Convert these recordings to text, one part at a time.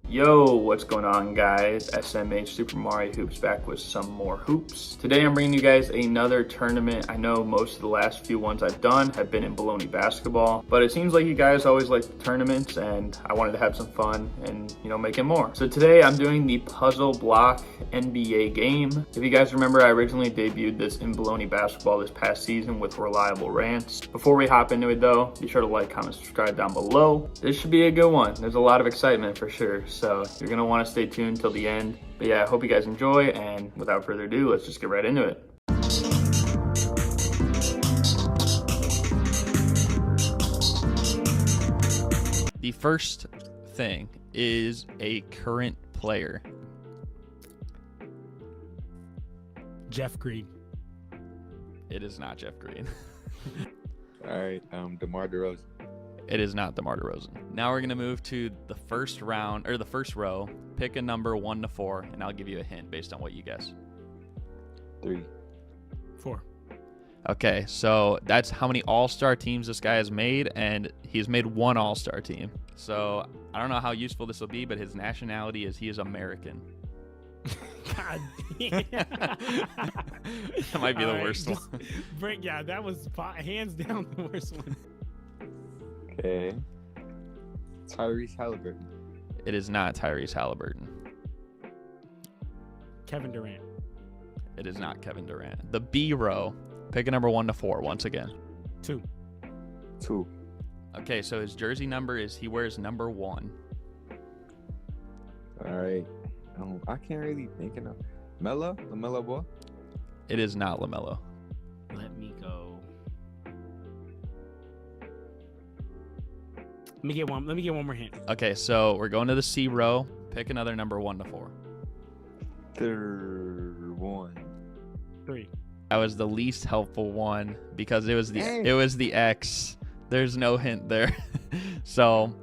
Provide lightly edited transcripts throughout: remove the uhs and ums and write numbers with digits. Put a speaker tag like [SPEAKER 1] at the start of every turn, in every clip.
[SPEAKER 1] Yo, what's going on guys? SMH Super Mario Hoops back with some more hoops. Today I'm bringing you guys another tournament. I know most of the last few ones I've done have been in Baloney basketball, but it seems like you guys always like the tournaments and I wanted to have some fun and, make it more. So today I'm doing the puzzle block NBA game. If you guys remember, I originally debuted this in Baloney basketball this past season with Reliable Rants. Before we hop into it though, be sure to like, comment, subscribe down below. This should be a good one. There's a lot of excitement for sure. So you're gonna wanna stay tuned till the end. But yeah, I hope you guys enjoy, and without further ado, let's just get right into it.
[SPEAKER 2] The first thing is a current player.
[SPEAKER 3] Jeff Green.
[SPEAKER 2] It is not Jeff Green.
[SPEAKER 4] All right, DeMar DeRozan.
[SPEAKER 2] It is not DeMar DeRozan. Now we're going to move to the first round, or the first row. Pick a number 1 to 4, and I'll give you a hint based on what you guess.
[SPEAKER 4] 3.
[SPEAKER 3] 4.
[SPEAKER 2] Okay, so that's how many all-star teams this guy has made, and he's made one all-star team. So I don't know how useful this will be, but his nationality is he is American.
[SPEAKER 3] God damn.
[SPEAKER 2] That might be the worst one.
[SPEAKER 3] Yeah, that was hands down the worst one.
[SPEAKER 4] Okay. Tyrese Halliburton.
[SPEAKER 2] It is not Tyrese Halliburton.
[SPEAKER 3] Kevin Durant.
[SPEAKER 2] It is not Kevin Durant. The B row, pick a number 1 to 4 once again.
[SPEAKER 3] 2.
[SPEAKER 4] 2.
[SPEAKER 2] Okay, so his jersey number is he wears number 1.
[SPEAKER 4] All right. I can't really think of LaMelo Ball.
[SPEAKER 2] It is not LaMelo.
[SPEAKER 3] Let me go. Let me get one more hint.
[SPEAKER 2] Okay, so we're going to the C row. Pick another number 1 to 4.
[SPEAKER 4] 1.
[SPEAKER 3] 3.
[SPEAKER 2] That was the least helpful one because it was
[SPEAKER 4] Dang.
[SPEAKER 2] the X. There's no hint there. So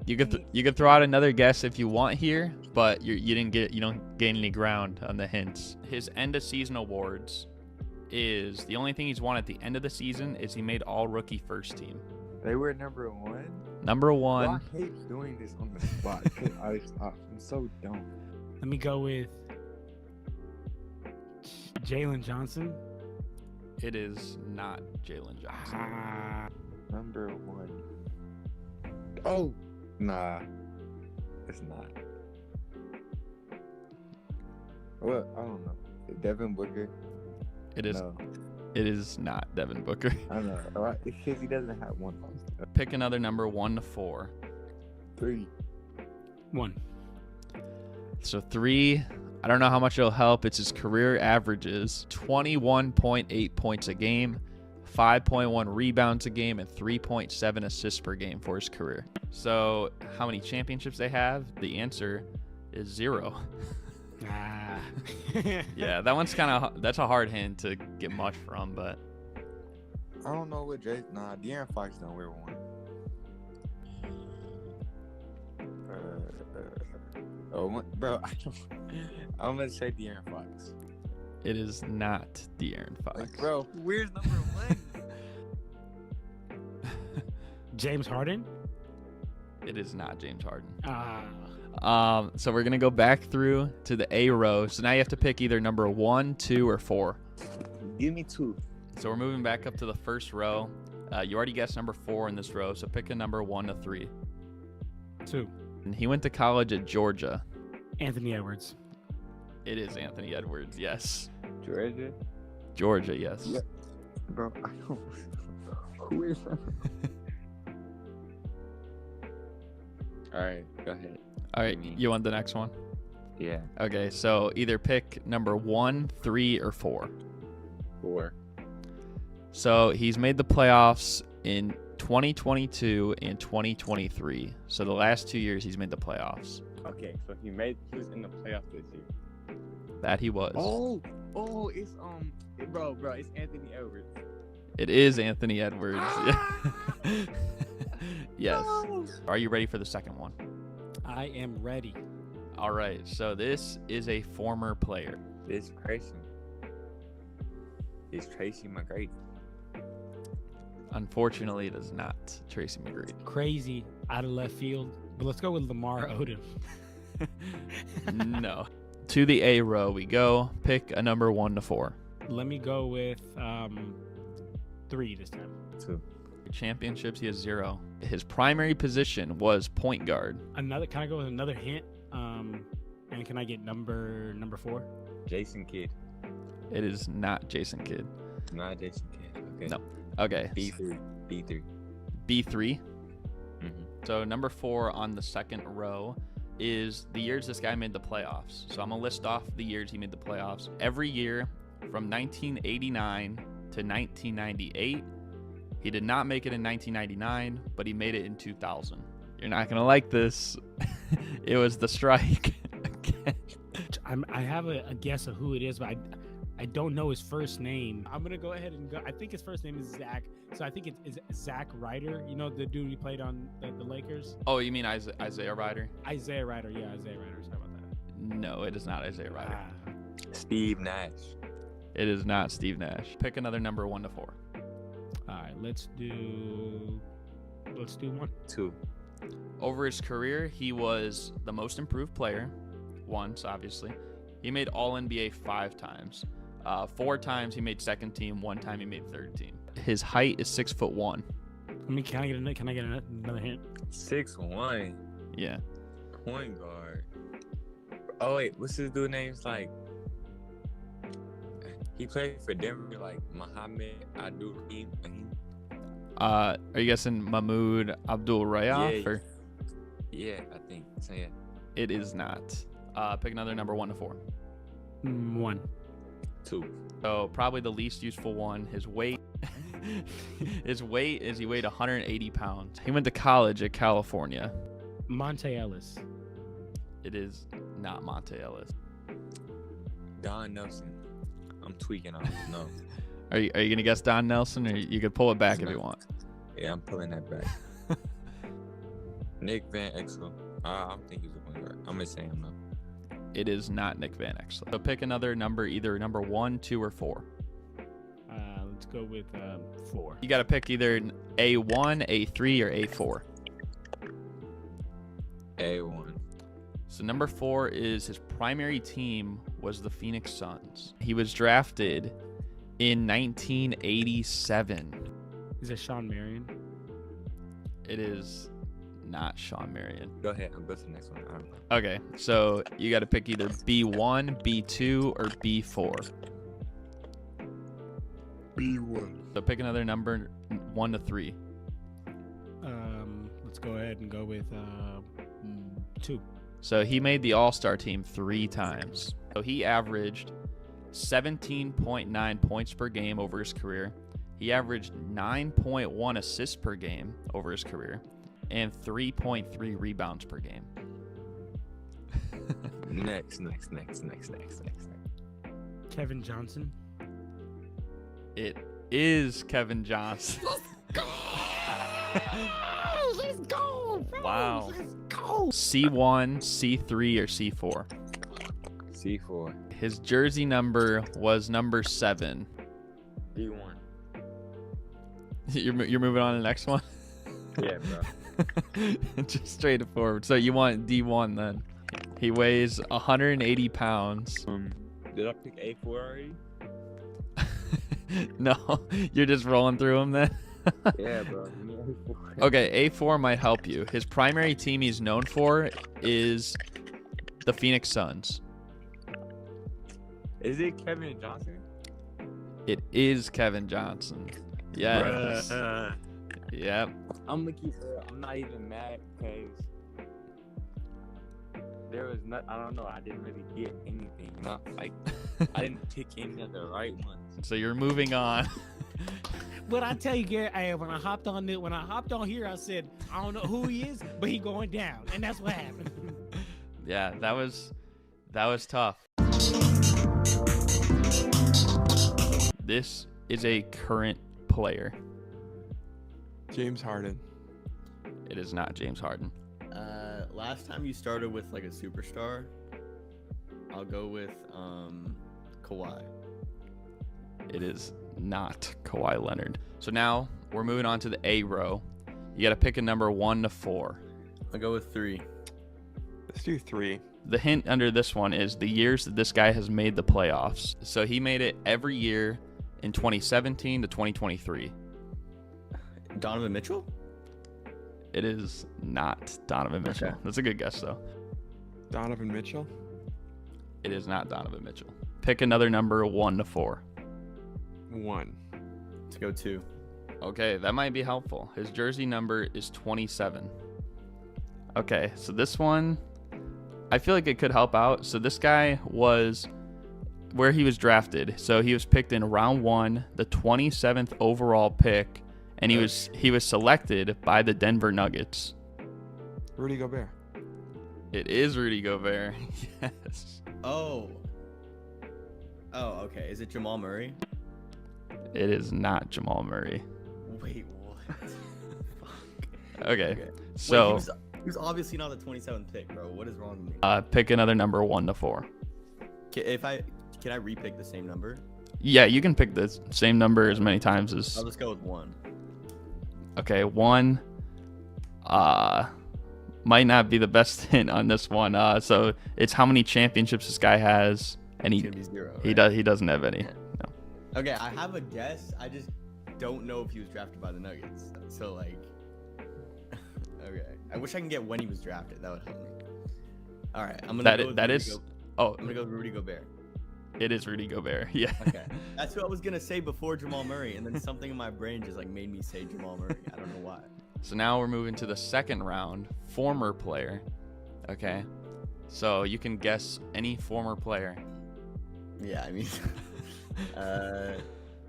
[SPEAKER 2] you could throw out another guess if you want here, but you don't gain any ground on the hints. His end of season awards is the only thing he's won at the end of the season is he made all rookie first team.
[SPEAKER 4] They were number 1.
[SPEAKER 2] Number 1.
[SPEAKER 4] Well, I hate doing this on the spot. I'm so dumb.
[SPEAKER 3] Let me go with Jalen Johnson.
[SPEAKER 2] It is not Jalen Johnson.
[SPEAKER 4] Number 1. Oh, nah. It's not. Well, I don't know. Devin Booker.
[SPEAKER 2] It is.
[SPEAKER 4] No.
[SPEAKER 2] It is not Devin Booker.
[SPEAKER 4] I don't know. Right? Because he doesn't have one.
[SPEAKER 2] Pick another number 1 to 4.
[SPEAKER 4] 3.
[SPEAKER 3] 1.
[SPEAKER 2] So 3, I don't know how much it'll help. It's his career averages 21.8 points a game, 5.1 rebounds a game, and 3.7 assists per game for his career. So how many championships they have? The answer is 0. Yeah, that one's that's a hard hint to get much from, but
[SPEAKER 4] I don't know what Jay. Nah, De'Aaron Fox don't wear one. Bro, I'm gonna say De'Aaron Fox.
[SPEAKER 2] it is not De'Aaron Fox.
[SPEAKER 4] Like, bro, where's number 1?
[SPEAKER 3] James Harden.
[SPEAKER 2] It is not James Harden. So we're gonna go back through to the A row. So now you have to pick either number 1, 2, or 4.
[SPEAKER 4] Give me 2.
[SPEAKER 2] So we're moving back up to the first row. You already guessed number 4 in this row, so pick a number 1 to 3.
[SPEAKER 3] 2.
[SPEAKER 2] And he went to college at Georgia.
[SPEAKER 3] Anthony Edwards.
[SPEAKER 2] It is Anthony Edwards, yes.
[SPEAKER 4] Georgia.
[SPEAKER 2] Georgia, yes.
[SPEAKER 4] Yeah. Bro, I don't. Who is that? All right, go ahead.
[SPEAKER 2] All right, you want the next one?
[SPEAKER 4] Yeah.
[SPEAKER 2] Okay, so either pick number 1, 3, or 4.
[SPEAKER 4] 4.
[SPEAKER 2] So he's made the playoffs in 2022 and 2023. So the last 2 years he's made the playoffs.
[SPEAKER 4] Okay, so he was in the playoffs this year.
[SPEAKER 2] That he was.
[SPEAKER 4] It's bro, it's Anthony Edwards.
[SPEAKER 2] It is Anthony Edwards. Yes.
[SPEAKER 4] No.
[SPEAKER 2] Are you ready for the second one?
[SPEAKER 3] I am ready.
[SPEAKER 2] All right, so this is a former player.
[SPEAKER 4] It's Tracy. It's Tracy McGrady.
[SPEAKER 2] Unfortunately, it is not Tracy McGrady.
[SPEAKER 3] Crazy out of left field, but let's go with Lamar Odom.
[SPEAKER 2] No. To the A row we go. Pick a number 1 to 4.
[SPEAKER 3] Let me go with 3 this time.
[SPEAKER 4] 2.
[SPEAKER 2] Championships, he has 0. His primary position was point guard.
[SPEAKER 3] Can I go with another hint? And can I get number 4?
[SPEAKER 4] Jason Kidd.
[SPEAKER 2] It is not Jason Kidd.
[SPEAKER 4] Not Jason Kidd. Okay.
[SPEAKER 2] No. Okay.
[SPEAKER 4] B3. B3.
[SPEAKER 2] B3.
[SPEAKER 4] Mm-hmm.
[SPEAKER 2] So number 4 on the second row is the years this guy made the playoffs. So I'm going to list off the years he made the playoffs. Every year from 1989 to 1998. He did not make it in 1999, but he made it in 2000. You're not going to like this. It was the strike.
[SPEAKER 3] I have a guess of who it is, but I don't know his first name. I'm going to go ahead and go. I think his first name is Zach. So I think it's Zach Ryder. You know, the dude he played on the Lakers?
[SPEAKER 2] Oh, you mean Isaiah Ryder?
[SPEAKER 3] Isaiah Ryder. Yeah, Isaiah Ryder. Sorry about that.
[SPEAKER 2] No, it is not Isaiah Ryder.
[SPEAKER 4] Steve Nash.
[SPEAKER 2] It is not Steve Nash. Pick another number 1 to 4.
[SPEAKER 3] All right, let's do 1.
[SPEAKER 4] 2.
[SPEAKER 2] Over his career, he was the most improved player, once, obviously. He made All-NBA 5 times. 4 times he made second team, 1 time he made third team. His height is 6'1".
[SPEAKER 3] Can I get another hint?
[SPEAKER 4] 6'1".
[SPEAKER 2] Yeah.
[SPEAKER 4] Point guard. Oh wait, what's his dude name's like? He played for Denver, like Mohamed Abdul-Rahim.
[SPEAKER 2] Are you guessing Mahmoud Abdul-Rayaf?
[SPEAKER 4] Yeah.
[SPEAKER 2] Or?
[SPEAKER 4] Yeah, I think. So yeah.
[SPEAKER 2] It is not. Pick another number 1 to 4.
[SPEAKER 3] 1.
[SPEAKER 4] 2.
[SPEAKER 2] So probably the least useful one. His weight. His weight is he weighed 180 pounds. He went to college at California.
[SPEAKER 3] Monte Ellis.
[SPEAKER 2] It is not Monte Ellis.
[SPEAKER 4] Don Nelson. I'm tweaking off. No.
[SPEAKER 2] Are you gonna guess Don Nelson, or you could pull it back if you want?
[SPEAKER 4] Yeah, I'm pulling that back. Nick Van Exel. I don't think he was a point guard. I'm gonna say him though.
[SPEAKER 2] It is not Nick Van Exel. So pick another number, either number 1, 2, or 4.
[SPEAKER 3] Let's go with 4.
[SPEAKER 2] You got to pick either A1, A3, or A4.
[SPEAKER 4] A1.
[SPEAKER 2] So number 4 is his primary team was the Phoenix Suns. He was drafted in 1987.
[SPEAKER 3] Is it Sean Marion?
[SPEAKER 2] It is not Sean Marion.
[SPEAKER 4] Go ahead. I'll go to the next one. I don't know.
[SPEAKER 2] Okay, so you got to pick either B1, B2, or B4.
[SPEAKER 4] B1.
[SPEAKER 2] So pick another number 1 to 3.
[SPEAKER 3] Let's go ahead and go with 2.
[SPEAKER 2] So he made the All-Star team 3 times. So he averaged 17.9 points per game over his career. He averaged 9.1 assists per game over his career and 3.3 rebounds per game.
[SPEAKER 4] Next.
[SPEAKER 3] Kevin Johnson.
[SPEAKER 2] It is Kevin Johnson.
[SPEAKER 3] Let's go. Bro.
[SPEAKER 2] Wow.
[SPEAKER 3] Let's go.
[SPEAKER 2] C1, C3, or C4?
[SPEAKER 4] C4.
[SPEAKER 2] His jersey number was number 7.
[SPEAKER 4] B1.
[SPEAKER 2] You're moving on to the next one?
[SPEAKER 4] Yeah, bro.
[SPEAKER 2] Just straight forward. So you want D1 then. He weighs 180 pounds.
[SPEAKER 4] Did I pick A4 already?
[SPEAKER 2] No, you're just rolling through them then?
[SPEAKER 4] Yeah, bro.
[SPEAKER 2] Okay, A4 might help you. His primary team he's known for is the Phoenix Suns.
[SPEAKER 4] Is it Kevin Johnson?
[SPEAKER 2] It is Kevin Johnson. Yes. Yep.
[SPEAKER 4] I'm gonna keep it. I'm not even mad because there was not. I don't know. I didn't really get anything. You know, like I didn't pick any of the right ones.
[SPEAKER 2] So you're moving on.
[SPEAKER 3] But I tell you, Garrett, when I hopped on here, I said I don't know who he is, but he going down, and that's what happened.
[SPEAKER 2] Yeah, that was tough. This is a current player.
[SPEAKER 5] James Harden.
[SPEAKER 2] It is not James Harden.
[SPEAKER 6] Last time you started with like a superstar, I'll go with Kawhi.
[SPEAKER 2] It is not Kawhi Leonard. So now we're moving on to the A row. You got to pick a number 1 to 4.
[SPEAKER 6] I'll go with 3.
[SPEAKER 5] The do 3.
[SPEAKER 2] The hint under this one is the years that this guy has made the playoffs. So he made it every year in 2017 to 2023.
[SPEAKER 6] Donovan Mitchell?
[SPEAKER 2] It is not Donovan Mitchell.
[SPEAKER 6] Okay.
[SPEAKER 2] That's a good guess, though.
[SPEAKER 5] Donovan Mitchell.
[SPEAKER 2] It is not Donovan Mitchell. Pick another number 1 to 4.
[SPEAKER 5] 1.
[SPEAKER 6] Let's go 2.
[SPEAKER 2] Okay, that might be helpful. His jersey number is 27. Okay, so this one, I feel like it could help out. So this guy was where he was drafted. So he was picked in round 1, the 27th overall pick, and he was selected by the Denver Nuggets.
[SPEAKER 5] Rudy Gobert.
[SPEAKER 2] It is Rudy Gobert. Yes.
[SPEAKER 6] Oh, okay. Is it Jamal Murray?
[SPEAKER 2] It is not Jamal Murray.
[SPEAKER 6] Wait, what? Fuck.
[SPEAKER 2] Okay.
[SPEAKER 6] Wait,
[SPEAKER 2] So
[SPEAKER 6] he was obviously not the 27th pick, bro. What is wrong with me?
[SPEAKER 2] pick another number 1 to 4.
[SPEAKER 6] Can I repick the same number?
[SPEAKER 2] Yeah, you can pick the same number as many times as.
[SPEAKER 6] I'll just go with 1.
[SPEAKER 2] Okay, 1. Might not be the best hint on this one. So it's how many championships this guy has, and
[SPEAKER 6] It's gonna be 0.
[SPEAKER 2] he
[SPEAKER 6] right?
[SPEAKER 2] doesn't have any. No.
[SPEAKER 6] Okay, I have a guess. I just don't know if he was drafted by the Nuggets. So like, okay. I wish I can get when he was drafted. That would help me. All right, I'm gonna go with
[SPEAKER 2] Oh,
[SPEAKER 6] I'm gonna go with Rudy Gobert.
[SPEAKER 2] it is Rudy Gobert. Yeah.
[SPEAKER 6] Okay, that's who I was gonna say before Jamal Murray, and then something in my brain just like made me say Jamal Murray. I don't know why.
[SPEAKER 2] So now we're moving to the second round. Former player. Okay. So you can guess any former player.
[SPEAKER 6] Yeah, I mean,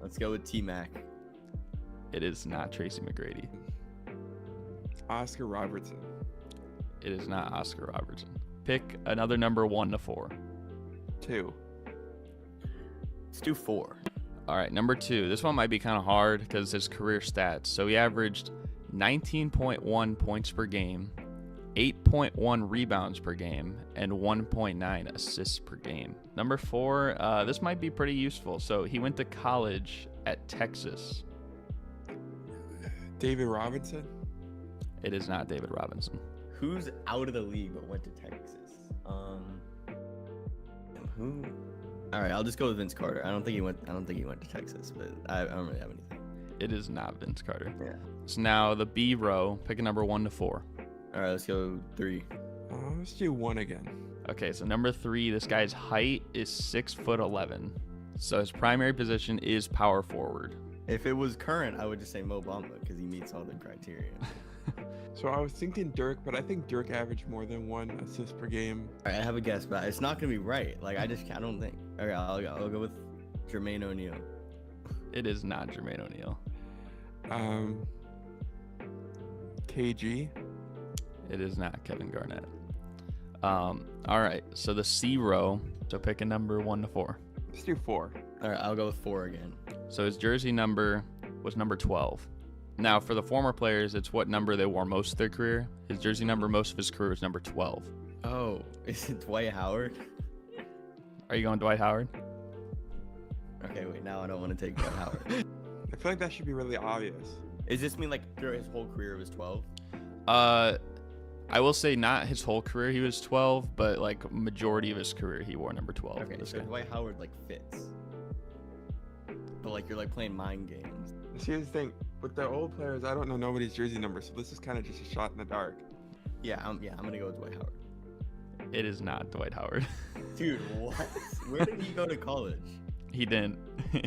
[SPEAKER 6] let's go with T-Mac.
[SPEAKER 2] It is not Tracy McGrady.
[SPEAKER 5] Oscar Robertson.
[SPEAKER 2] It is not Oscar Robertson. Pick another number 1 to 4.
[SPEAKER 5] 2.
[SPEAKER 6] Let's do 4.
[SPEAKER 2] All right, number 2. This one might be kind of hard because his career stats. So he averaged 19.1 points per game, 8.1 rebounds per game, and 1.9 assists per game. Number 4, this might be pretty useful. So he went to college at Texas.
[SPEAKER 5] David Robinson.
[SPEAKER 2] It is not David Robinson.
[SPEAKER 6] Who's out of the league but went to Texas? Who? All right, I'll just go with Vince Carter. I don't think he went to Texas, but I don't really have anything.
[SPEAKER 2] It is not Vince Carter.
[SPEAKER 6] Yeah.
[SPEAKER 2] So now the B row, pick a number 1 to 4.
[SPEAKER 6] All right, let's go 3.
[SPEAKER 5] Let's do 1 again.
[SPEAKER 2] Okay, so number 3, this guy's height is 6'11". So his primary position is power forward.
[SPEAKER 6] If it was current, I would just say Mo Bamba because he meets all the criteria.
[SPEAKER 5] So I was thinking Dirk, but I think Dirk averaged more than 1 assist per game.
[SPEAKER 6] All right, I have a guess, but it's not gonna be right. Like I don't think. All right, I'll go with Jermaine O'Neal.
[SPEAKER 2] It is not Jermaine O'Neal.
[SPEAKER 5] KG.
[SPEAKER 2] It is not Kevin Garnett. All right, so the C row, so pick a number 1 to 4.
[SPEAKER 5] Let's do 4.
[SPEAKER 6] All right, I'll go with 4 again.
[SPEAKER 2] So his jersey number was number 12. Now, for the former players, it's what number they wore most of their career. His jersey number most of his career was number 12.
[SPEAKER 6] Oh, is it Dwight Howard?
[SPEAKER 2] Are you going Dwight Howard?
[SPEAKER 6] Okay, wait. Now I don't want to take Dwight Howard.
[SPEAKER 5] I feel like that should be really obvious.
[SPEAKER 6] Is this mean like throughout his whole career it was 12?
[SPEAKER 2] I will say not his whole career he was 12, but like majority of his career he wore number 12.
[SPEAKER 6] Okay,
[SPEAKER 2] this
[SPEAKER 6] so
[SPEAKER 2] guy.
[SPEAKER 6] Dwight Howard like fits. But like you're like playing mind games.
[SPEAKER 5] See, here's the thing. With the old players, I don't know nobody's jersey number, so this is kind of just a shot in the dark.
[SPEAKER 6] Yeah, I'm gonna go with Dwight Howard.
[SPEAKER 2] It is not Dwight Howard.
[SPEAKER 6] Dude, what? Where did he go to college?
[SPEAKER 2] He didn't.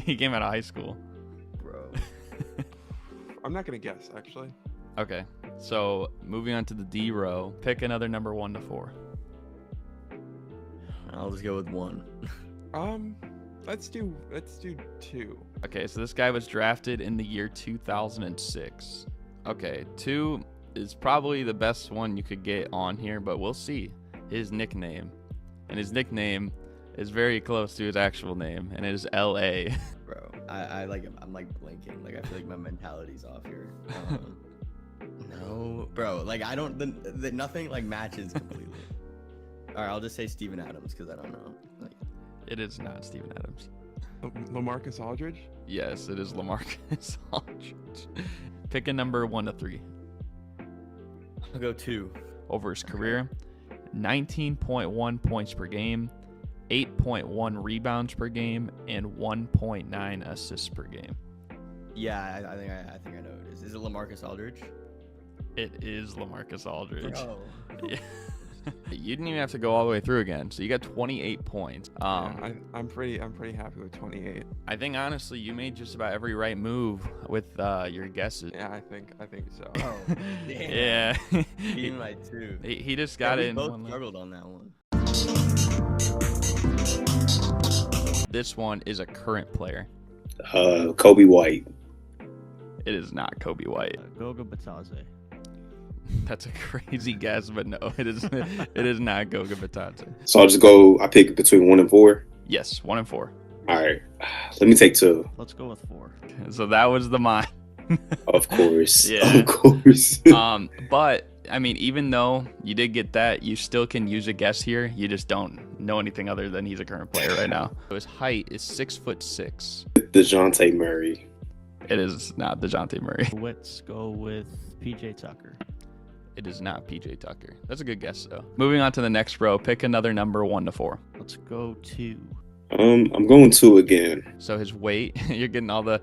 [SPEAKER 2] He came out of high school.
[SPEAKER 6] Bro.
[SPEAKER 5] I'm not going to guess, actually.
[SPEAKER 2] Okay, so moving on to the D row, pick another number 1 to 4.
[SPEAKER 6] I'll just go with 1.
[SPEAKER 5] Let's do 2.
[SPEAKER 2] Okay, so this guy was drafted in the year 2006. Okay, 2 is probably the best one you could get on here, but we'll see. His nickname. And his nickname is very close to his actual name, and it is L.A.
[SPEAKER 6] Bro, I'm like blanking. Like I feel like my mentality's off here. No, bro. Like I don't. The nothing like matches completely. All right, I'll just say Steven Adams because I don't know. Like,
[SPEAKER 2] It is not Steven Adams.
[SPEAKER 5] LaMarcus Aldridge?
[SPEAKER 2] Yes, it is LaMarcus Aldridge. Pick a number 1 to 3.
[SPEAKER 6] I'll go 2.
[SPEAKER 2] Over his career, 19.1 points per game, 8.1 rebounds per game, and 1.9 assists per game.
[SPEAKER 6] Yeah, I think I know it is. Is it LaMarcus Aldridge?
[SPEAKER 2] It is LaMarcus Aldridge.
[SPEAKER 6] Bro.
[SPEAKER 2] Yeah. You didn't even have to go all the way through again. So you got 28 points.
[SPEAKER 5] Yeah, I'm pretty happy with 28.
[SPEAKER 2] I think honestly you made just about every right move with your guesses.
[SPEAKER 5] Yeah, I think so.
[SPEAKER 6] Oh, damn.
[SPEAKER 2] Yeah.
[SPEAKER 6] Beating by 2.
[SPEAKER 2] He just got
[SPEAKER 6] we
[SPEAKER 2] it in
[SPEAKER 6] both
[SPEAKER 2] one leg.
[SPEAKER 6] struggled on that one.
[SPEAKER 2] This one is a current player.
[SPEAKER 7] Kobe White.
[SPEAKER 2] It is not Kobe White.
[SPEAKER 8] Goga Batadze.
[SPEAKER 2] That's a crazy guess, but no, it is not Goga Batadze.
[SPEAKER 7] So I pick between 1 and 4.
[SPEAKER 2] Yes, 1 and 4.
[SPEAKER 7] All right. Let me take 2.
[SPEAKER 8] Let's go with 4.
[SPEAKER 2] So that was the mine.
[SPEAKER 7] Of course.
[SPEAKER 2] Yeah.
[SPEAKER 7] Of course.
[SPEAKER 2] But I mean, even though you did get that, you still can use a guess here. You just don't know anything other than he's a current player right now. So his height is 6'6".
[SPEAKER 7] DeJounte Murray.
[SPEAKER 2] It is not DeJounte Murray.
[SPEAKER 8] Let's go with PJ Tucker.
[SPEAKER 2] It is not PJ Tucker. That's a good guess though. Moving on to the next row, pick another number 1 to 4.
[SPEAKER 8] Let's go 2.
[SPEAKER 7] I'm going 2 again.
[SPEAKER 2] So his weight, you're getting all the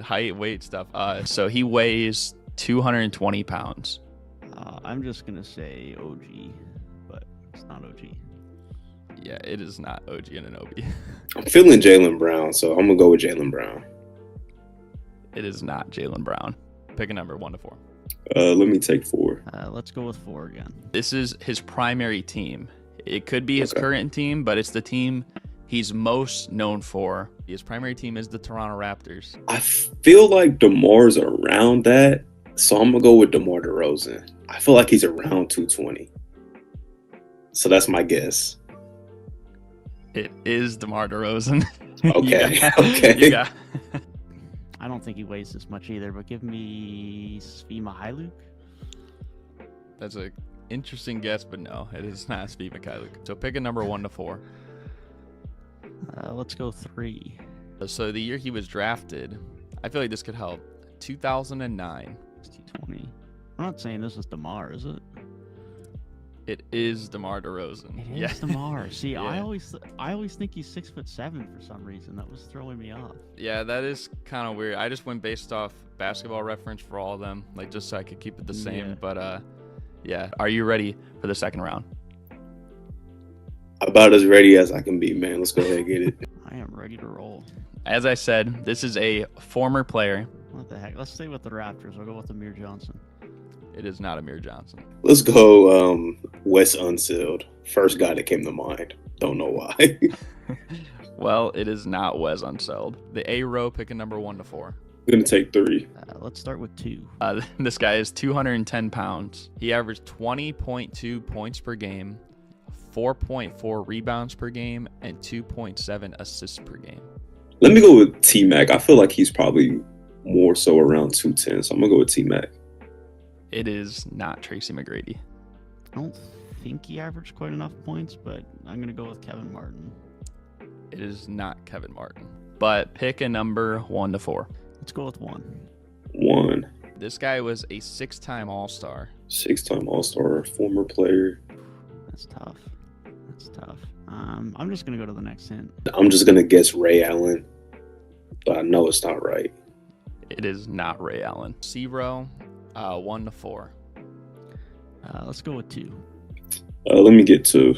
[SPEAKER 2] height, weight stuff. So he weighs 220 pounds.
[SPEAKER 8] I'm just gonna say OG, but it's not OG.
[SPEAKER 2] Yeah, it is not OG Anunoby.
[SPEAKER 7] I'm feeling Jaylen Brown, so I'm gonna go with Jaylen Brown.
[SPEAKER 2] It is not Jaylen Brown. Pick a number 1 to 4.
[SPEAKER 7] Let me take 4.
[SPEAKER 8] Let's go with 4 again.
[SPEAKER 2] This is his primary team. It could be his
[SPEAKER 7] Okay.
[SPEAKER 2] current team, but it's the team he's most known for. His primary team is the Toronto Raptors.
[SPEAKER 7] I feel like DeMar's around that, so I'm gonna go with DeMar DeRozan. I feel like he's around 220. So that's my guess.
[SPEAKER 2] It is DeMar DeRozan.
[SPEAKER 7] Okay.
[SPEAKER 2] You
[SPEAKER 7] Okay.
[SPEAKER 2] got-
[SPEAKER 8] I don't think he weighs this much either, but give me Svima Hailuk.
[SPEAKER 2] That's an interesting guess, but no, it is not Steve Mikhailuk. So pick a number 1 to 4.
[SPEAKER 8] Let's go 3.
[SPEAKER 2] So the year he was drafted, I feel like this could help. 2009.
[SPEAKER 8] 20. I'm not saying this is DeMar, is it?
[SPEAKER 2] It is DeMar DeRozan.
[SPEAKER 8] It is DeMar. See,
[SPEAKER 2] Yeah.
[SPEAKER 8] I always think he's 6'7" for some reason. That was throwing me off.
[SPEAKER 2] Yeah, that is kind of weird. I just went based off Basketball Reference for all of them, like just so I could keep it the same.
[SPEAKER 8] Yeah.
[SPEAKER 2] But yeah. Are you ready for the second round?
[SPEAKER 7] About as ready as I can be, man. Let's go ahead and get it.
[SPEAKER 8] I am ready to roll.
[SPEAKER 2] As I said, this is a former player.
[SPEAKER 8] What the heck? Let's stay with the Raptors. I'll go with Amir Johnson.
[SPEAKER 2] It is not Amir Johnson.
[SPEAKER 7] Let's go Wes Unseld. First guy that came to mind. Don't know why.
[SPEAKER 2] Well, it is not Wes Unseld. The A row, pick a number 1 to 4.
[SPEAKER 7] I'm gonna take 3.
[SPEAKER 8] Let's start with 2.
[SPEAKER 2] This guy is 210 pounds. He averaged 20.2 points per game, 4.4 rebounds per game, and 2.7 assists per game.
[SPEAKER 7] Let me go with T-Mac. I feel like he's probably more so around 210, so I'm gonna go with T-Mac.
[SPEAKER 2] It is not Tracy McGrady.
[SPEAKER 8] I don't think he averaged quite enough points, but I'm going to go with Kevin Martin.
[SPEAKER 2] It is not Kevin Martin. But pick a number 1 to 4.
[SPEAKER 8] Let's go with 1.
[SPEAKER 7] 1.
[SPEAKER 2] This guy was a 6-time All-Star.
[SPEAKER 7] 6-time All-Star, former player.
[SPEAKER 8] That's tough. That's tough. I'm just going to go to the next hint.
[SPEAKER 7] I'm just gonna guess Ray Allen, but I know it's not right.
[SPEAKER 2] It is not Ray Allen. C row, 1 to 4.
[SPEAKER 8] Let's go with 2.
[SPEAKER 7] Let me get 2.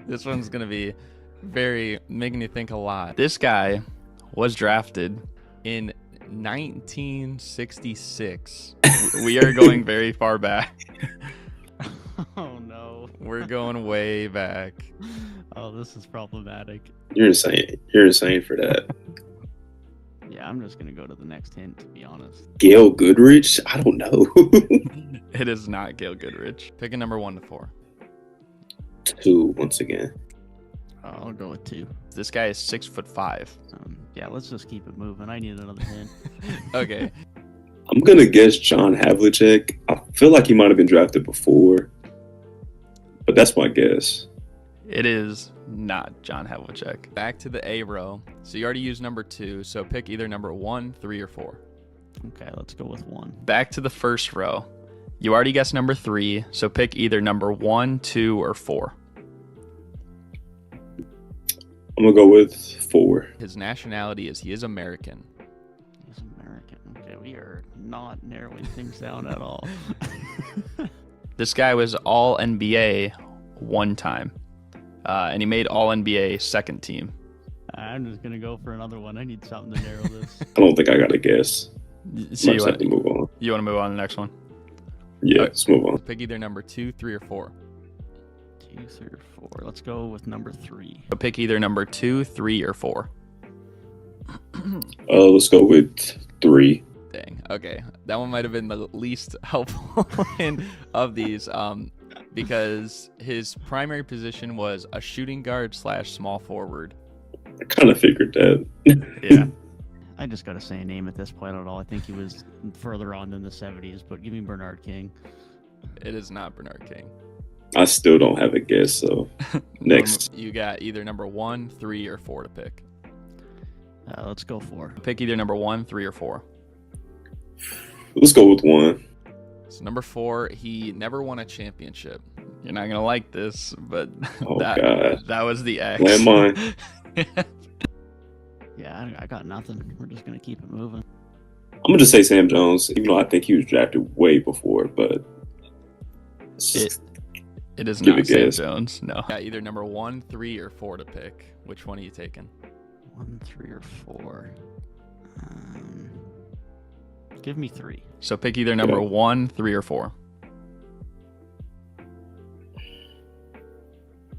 [SPEAKER 2] This one's going to be making you think a lot. This guy was drafted in 1966. We are going very far back.
[SPEAKER 8] Oh, no.
[SPEAKER 2] We're going way back.
[SPEAKER 8] Oh, this is problematic.
[SPEAKER 7] You're insane. You're insane for that.
[SPEAKER 8] Yeah, I'm just going to go to the next hint, to be honest.
[SPEAKER 7] Gail Goodrich? I don't know.
[SPEAKER 2] It is not Gail Goodrich. Pick a number 1 to 4.
[SPEAKER 7] 2 once again.
[SPEAKER 8] I'll go with 2.
[SPEAKER 2] This guy is 6'5".
[SPEAKER 8] Yeah, let's just keep it moving. I need another hint.
[SPEAKER 2] Okay.
[SPEAKER 7] I'm gonna guess John Havlicek. I feel like he might have been drafted before, but that's my guess.
[SPEAKER 2] It is not John Havlicek. Back to the A row. So you already used number 2, so pick either number 1, 3, or 4.
[SPEAKER 8] Okay, let's go with 1.
[SPEAKER 2] Back to the first row.
[SPEAKER 1] You already guessed number 3, so pick either number 1, 2, or 4.
[SPEAKER 7] I'm gonna go with 4.
[SPEAKER 2] His nationality is he is American.
[SPEAKER 8] He's American. Okay, we are not narrowing things down at all.
[SPEAKER 1] This guy was all NBA one time, and he made all NBA second team.
[SPEAKER 8] I'm just gonna go for another one. I need something to narrow this.
[SPEAKER 7] I don't think I got a guess.
[SPEAKER 1] So
[SPEAKER 7] Might just have to move on.
[SPEAKER 1] you want to move on to the next one?
[SPEAKER 7] Yeah, let's move on.
[SPEAKER 2] Pick either number 2, 3, or 4.
[SPEAKER 8] 2, 3, or 4. Let's go with number 3.
[SPEAKER 1] So pick either number 2, 3, or 4.
[SPEAKER 7] Let's go with 3.
[SPEAKER 2] Dang. Okay, that one might have been the least helpful of these, because his primary position was a shooting guard / small forward.
[SPEAKER 7] I kind of figured that.
[SPEAKER 1] Yeah.
[SPEAKER 8] I just gotta say a name at this point at all. I think he was further on than the 70s, but give me Bernard King.
[SPEAKER 2] It is not Bernard King.
[SPEAKER 7] I still don't have a guess, so next.
[SPEAKER 2] You got either number 1, 3, or 4 to pick.
[SPEAKER 8] Let's go 4.
[SPEAKER 1] Pick either number 1, 3, or 4.
[SPEAKER 7] Let's go with 1.
[SPEAKER 2] So number 4, he never won a championship.
[SPEAKER 1] You're not gonna like this, but
[SPEAKER 7] Oh, God.
[SPEAKER 1] that was the X.
[SPEAKER 7] Landmine.
[SPEAKER 8] Yeah, I got nothing. We're just gonna keep it moving.
[SPEAKER 7] I'm gonna just say Sam Jones, even though I think he was drafted way before, but
[SPEAKER 1] It is
[SPEAKER 7] Give
[SPEAKER 1] not
[SPEAKER 7] a
[SPEAKER 1] Sam
[SPEAKER 7] guess.
[SPEAKER 1] Jones. No.
[SPEAKER 2] Got either number 1, 3, or 4 to pick. Which one are you taking?
[SPEAKER 8] 1, 3, or 4. Give me 3.
[SPEAKER 1] So pick either number
[SPEAKER 7] Okay.
[SPEAKER 1] 1, 3, or 4.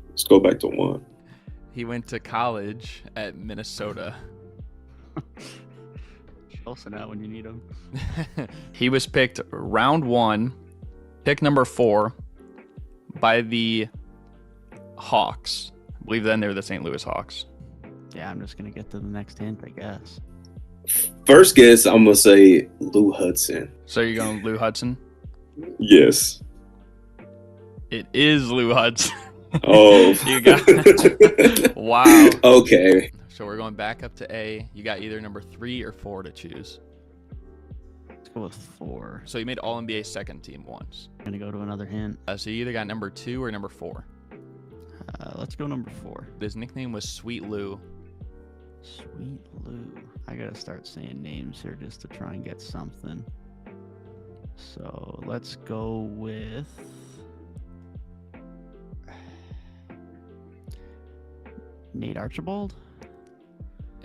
[SPEAKER 7] let's go back to 1.
[SPEAKER 2] He went to college at Minnesota.
[SPEAKER 8] Chelsea out when you need him.
[SPEAKER 1] He was picked round 1, pick number 4, by the Hawks. I believe then they were the St. Louis Hawks.
[SPEAKER 8] Yeah, I'm just gonna get to the next hint, I guess.
[SPEAKER 7] First guess, I'm gonna say Lou Hudson.
[SPEAKER 1] So you're going Lou Hudson?
[SPEAKER 7] Yes.
[SPEAKER 1] It is Lou Hudson.
[SPEAKER 7] Oh,
[SPEAKER 1] You got Wow.
[SPEAKER 7] Okay.
[SPEAKER 2] So we're going back up to A. You got either number 3 or 4 to choose.
[SPEAKER 8] Let's go with 4.
[SPEAKER 2] So you made All NBA second team once.
[SPEAKER 8] I'm gonna go to another hint.
[SPEAKER 2] So you either got number 2 or number 4.
[SPEAKER 8] Let's go number 4.
[SPEAKER 2] His nickname was Sweet Lou.
[SPEAKER 8] Sweet Lou. I gotta start saying names here just to try and get something. So let's go with Nate Archibald.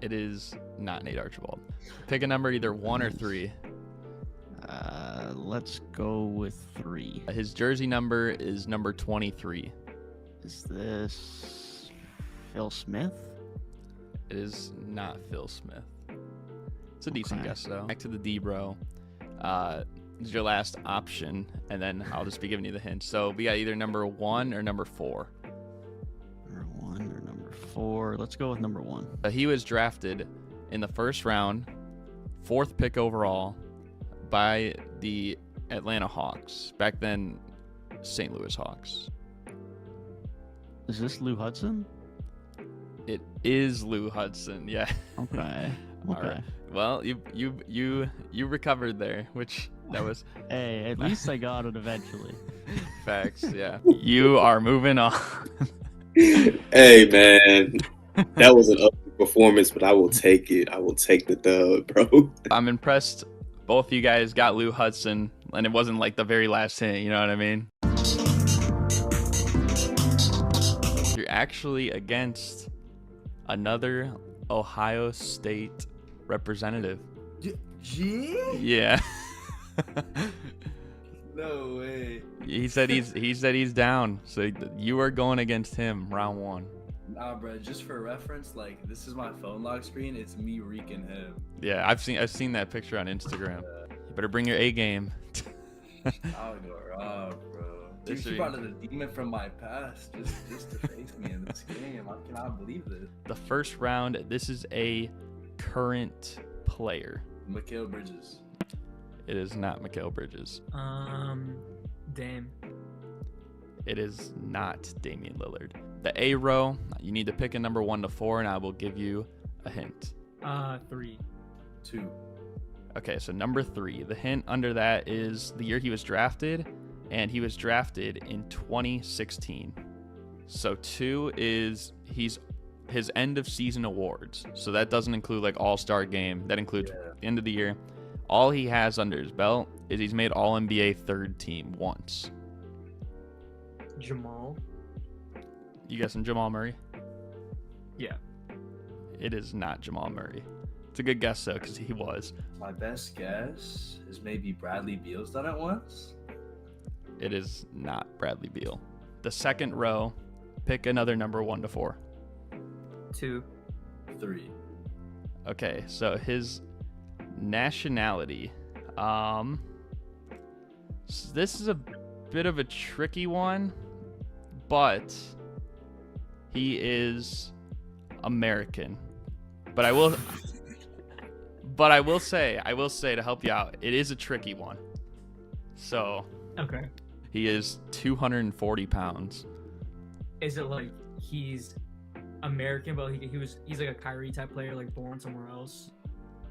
[SPEAKER 2] It is not Nate Archibald. Pick a number, either 1 or 3.
[SPEAKER 8] Let's go with 3.
[SPEAKER 2] His jersey number is number 23.
[SPEAKER 8] Is this Phil Smith?
[SPEAKER 2] It is not Phil Smith. It's a decent
[SPEAKER 8] Okay.
[SPEAKER 2] guess, though. Back to the D, bro. This is your last option, and then I'll just be giving you the hint. So we got either number 1 or number 4.
[SPEAKER 8] Number 1 or number 4? Let's go with number 1.
[SPEAKER 2] He was drafted in the first round, 4th pick overall, by the Atlanta Hawks. Back then, St. Louis Hawks.
[SPEAKER 8] Is this Lou Hudson?
[SPEAKER 2] It is Lou Hudson. Yeah.
[SPEAKER 8] Okay.
[SPEAKER 2] All
[SPEAKER 8] Okay.
[SPEAKER 2] right. Well, you recovered there, which that was
[SPEAKER 8] Hey, at least I got it eventually.
[SPEAKER 2] facts. Yeah.
[SPEAKER 1] You are moving on.
[SPEAKER 7] Hey, man. That was an ugly performance, but I will take it. I will take the dub, bro.
[SPEAKER 1] I'm impressed both you guys got Lou Hudson, and it wasn't like the very last hint, you know what I mean? You're actually against another Ohio State representative. Yeah.
[SPEAKER 6] No way.
[SPEAKER 1] he said he's down. So you are going against him round 1.
[SPEAKER 6] Nah, bro. Just for reference, like this is my phone lock screen. It's me reeking him.
[SPEAKER 1] Yeah, I've seen that picture on Instagram. You better bring your A game.
[SPEAKER 6] I'll go wrong, bro. Dude,
[SPEAKER 1] This
[SPEAKER 6] she
[SPEAKER 1] is-
[SPEAKER 6] brought a demon from my past just to face me in this game. I cannot believe this.
[SPEAKER 1] The first round, this is a current player.
[SPEAKER 6] Mikal Bridges.
[SPEAKER 1] It is not Mikal Bridges.
[SPEAKER 9] Dame.
[SPEAKER 1] It is not Damian Lillard. The A row, you need to pick a number 1 to 4, and I will give you a hint.
[SPEAKER 9] 3.
[SPEAKER 6] 2.
[SPEAKER 2] Okay, so number 3. The hint under that is the year he was drafted, and he was drafted in 2016. So 2 is his end of season awards. So that doesn't include like All-Star game. That includes the end of the year. All he has under his belt is he's made All-NBA third team once.
[SPEAKER 9] Jamal.
[SPEAKER 2] You guessing Jamal Murray?
[SPEAKER 9] Yeah.
[SPEAKER 2] It is not Jamal Murray. It's a good guess though, because he was.
[SPEAKER 10] My best guess is maybe Bradley Beal's done it once.
[SPEAKER 2] It is not Bradley Beal. The second row, pick another number 1 to 4.
[SPEAKER 9] 2.
[SPEAKER 10] 3.
[SPEAKER 2] Okay, so his nationality. This is a bit of a tricky one, but he is American. But I will say to help you out, it is a tricky one. So
[SPEAKER 9] Okay.
[SPEAKER 2] he is 240 pounds.
[SPEAKER 9] Is it like he's American, but he's like a Kyrie type player, like born somewhere else?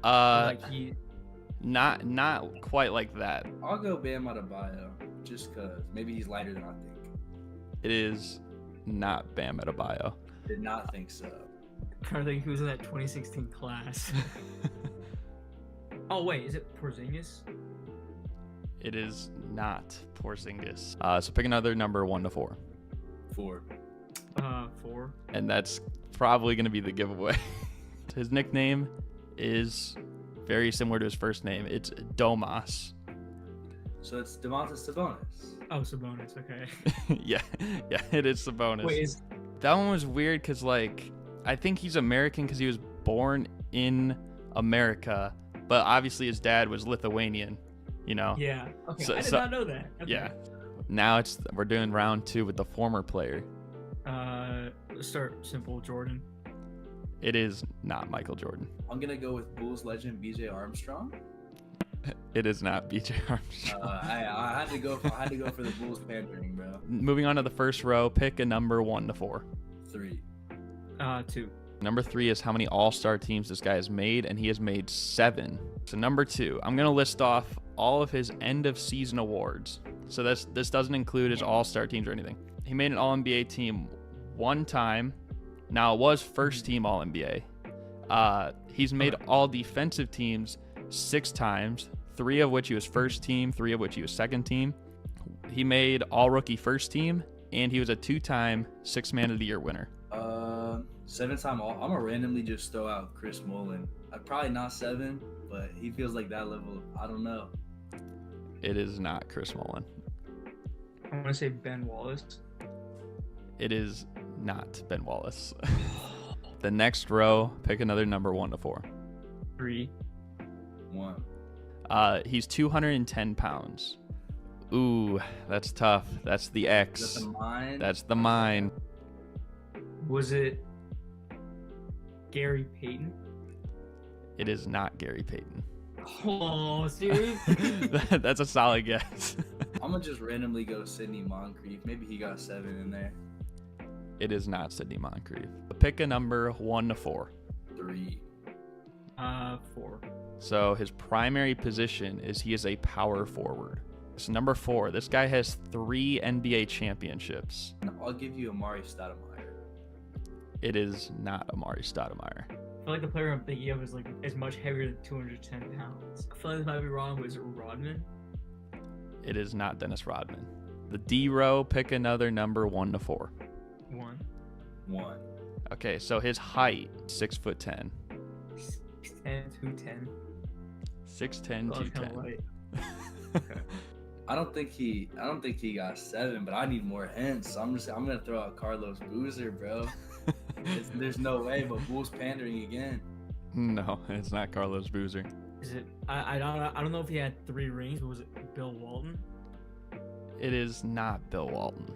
[SPEAKER 9] Or like he.
[SPEAKER 2] Not quite like that.
[SPEAKER 10] I'll go Bam Adebayo, just cause maybe he's lighter than I think.
[SPEAKER 2] It is not Bam Adebayo.
[SPEAKER 10] Did not think so.
[SPEAKER 9] Trying to think who was in that 2016 class. Oh wait, is it Porzingis?
[SPEAKER 2] It is not Porzingis. So pick another number 1 to 4.
[SPEAKER 10] 4.
[SPEAKER 9] 4.
[SPEAKER 2] And that's probably going to be the giveaway. His nickname is very similar to his first name. It's Domas.
[SPEAKER 10] So it's Domantas Sabonis.
[SPEAKER 9] Oh, Sabonis. Okay.
[SPEAKER 2] yeah, it is Sabonis.
[SPEAKER 9] Wait,
[SPEAKER 2] That one was weird because, like, I think he's American because he was born in America, but obviously his dad was Lithuanian, you know?
[SPEAKER 9] Yeah. Okay, I did not know that. Okay.
[SPEAKER 2] Yeah. Now we're doing round 2 with the former player.
[SPEAKER 9] Let's start simple, Jordan.
[SPEAKER 2] It is not Michael Jordan.
[SPEAKER 10] I'm gonna go with Bulls legend BJ Armstrong.
[SPEAKER 2] It is not BJ Armstrong.
[SPEAKER 10] I had to go for the Bulls pandering, bro.
[SPEAKER 2] Moving on to the first row, pick a number 1 to 4.
[SPEAKER 10] 3.
[SPEAKER 9] 2.
[SPEAKER 2] Number 3 is how many All-Star teams this guy has made, and he has made 7. So number 2, I'm gonna list off all of his end of season awards. So this doesn't include his All-Star teams or anything. He made an All-NBA team 1 time. Now it was first team All-NBA. He's made all defensive teams 6 times, 3 of which he was first team, 3 of which he was second team. He made all rookie first team, and he was a 2-time 6th man of the year winner.
[SPEAKER 10] 7-time all. I'm gonna randomly just throw out Chris Mullin. Probably not 7, but he feels like that level. I don't know.
[SPEAKER 2] It is not Chris Mullin.
[SPEAKER 9] I want to say Ben Wallace.
[SPEAKER 2] It is not Ben Wallace. The next row, pick another number 1 to 4.
[SPEAKER 9] 3.
[SPEAKER 10] 1.
[SPEAKER 2] He's 210 pounds. Ooh, that's tough. That's the X.
[SPEAKER 10] Is that the mine?
[SPEAKER 2] That's the mine.
[SPEAKER 9] Was it Gary Payton?
[SPEAKER 2] It is not Gary Payton.
[SPEAKER 9] Oh, serious?
[SPEAKER 2] That's a solid guess.
[SPEAKER 10] I'm gonna just randomly go Sidney Moncrief. Maybe he got 7 in there.
[SPEAKER 2] It is not Sidney Moncrief. Pick a number 1 to 4.
[SPEAKER 10] 3.
[SPEAKER 9] 4.
[SPEAKER 2] So his primary position is he is a power forward. So number 4, this guy has 3 NBA championships.
[SPEAKER 10] I'll give you Amari Stoudemire.
[SPEAKER 2] It is not Amari Stoudemire.
[SPEAKER 9] I feel like the player I'm thinking of is like as much heavier than 210 pounds. I feel like this might be wrong, but is it Rodman?
[SPEAKER 2] It is not Dennis Rodman. The D row, pick another number 1 to 4.
[SPEAKER 9] 1.
[SPEAKER 10] 1.
[SPEAKER 2] Okay, so his height, 6'10".
[SPEAKER 9] 6'10", 210.
[SPEAKER 2] 6'10",
[SPEAKER 9] Oh, it's kinda
[SPEAKER 2] 210.
[SPEAKER 9] light.
[SPEAKER 10] I don't think he got 7, but I need more hints. I'm gonna throw out Carlos Boozer, bro. There's no way, but Bulls pandering again.
[SPEAKER 2] No, it's not Carlos Boozer.
[SPEAKER 9] Is it? I don't know if he had 3 rings, but was it Bill Walton?
[SPEAKER 2] It is not Bill Walton.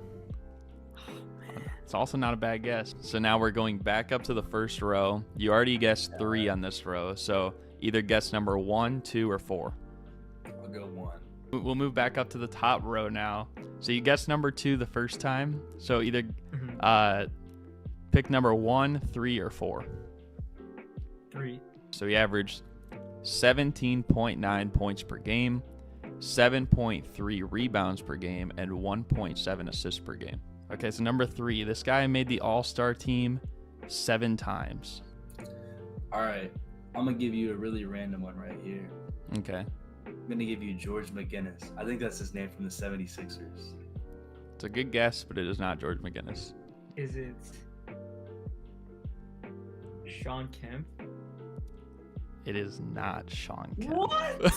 [SPEAKER 2] It's also not a bad guess. So now we're going back up to the first row. You already guessed 3 on this row, so either guess number 1, 2, or 4.
[SPEAKER 10] I'll go 1.
[SPEAKER 2] We'll move back up to the top row now. So you guessed number 2 the first time. So either pick number 1, 3, or 4.
[SPEAKER 9] 3.
[SPEAKER 2] So he averaged 17.9 points per game, 7.3 rebounds per game, and 1.7 assists per game. Okay, so number 3, this guy made the All-Star team 7 times.
[SPEAKER 10] All right, I'm gonna give you a really random one right here.
[SPEAKER 2] Okay.
[SPEAKER 10] I'm gonna give you George McGinnis. I think that's his name from the 76ers.
[SPEAKER 2] It's a good guess, but it is not George McGinnis.
[SPEAKER 9] Is it Sean Kemp?
[SPEAKER 2] It is not Sean Kemp.
[SPEAKER 9] What?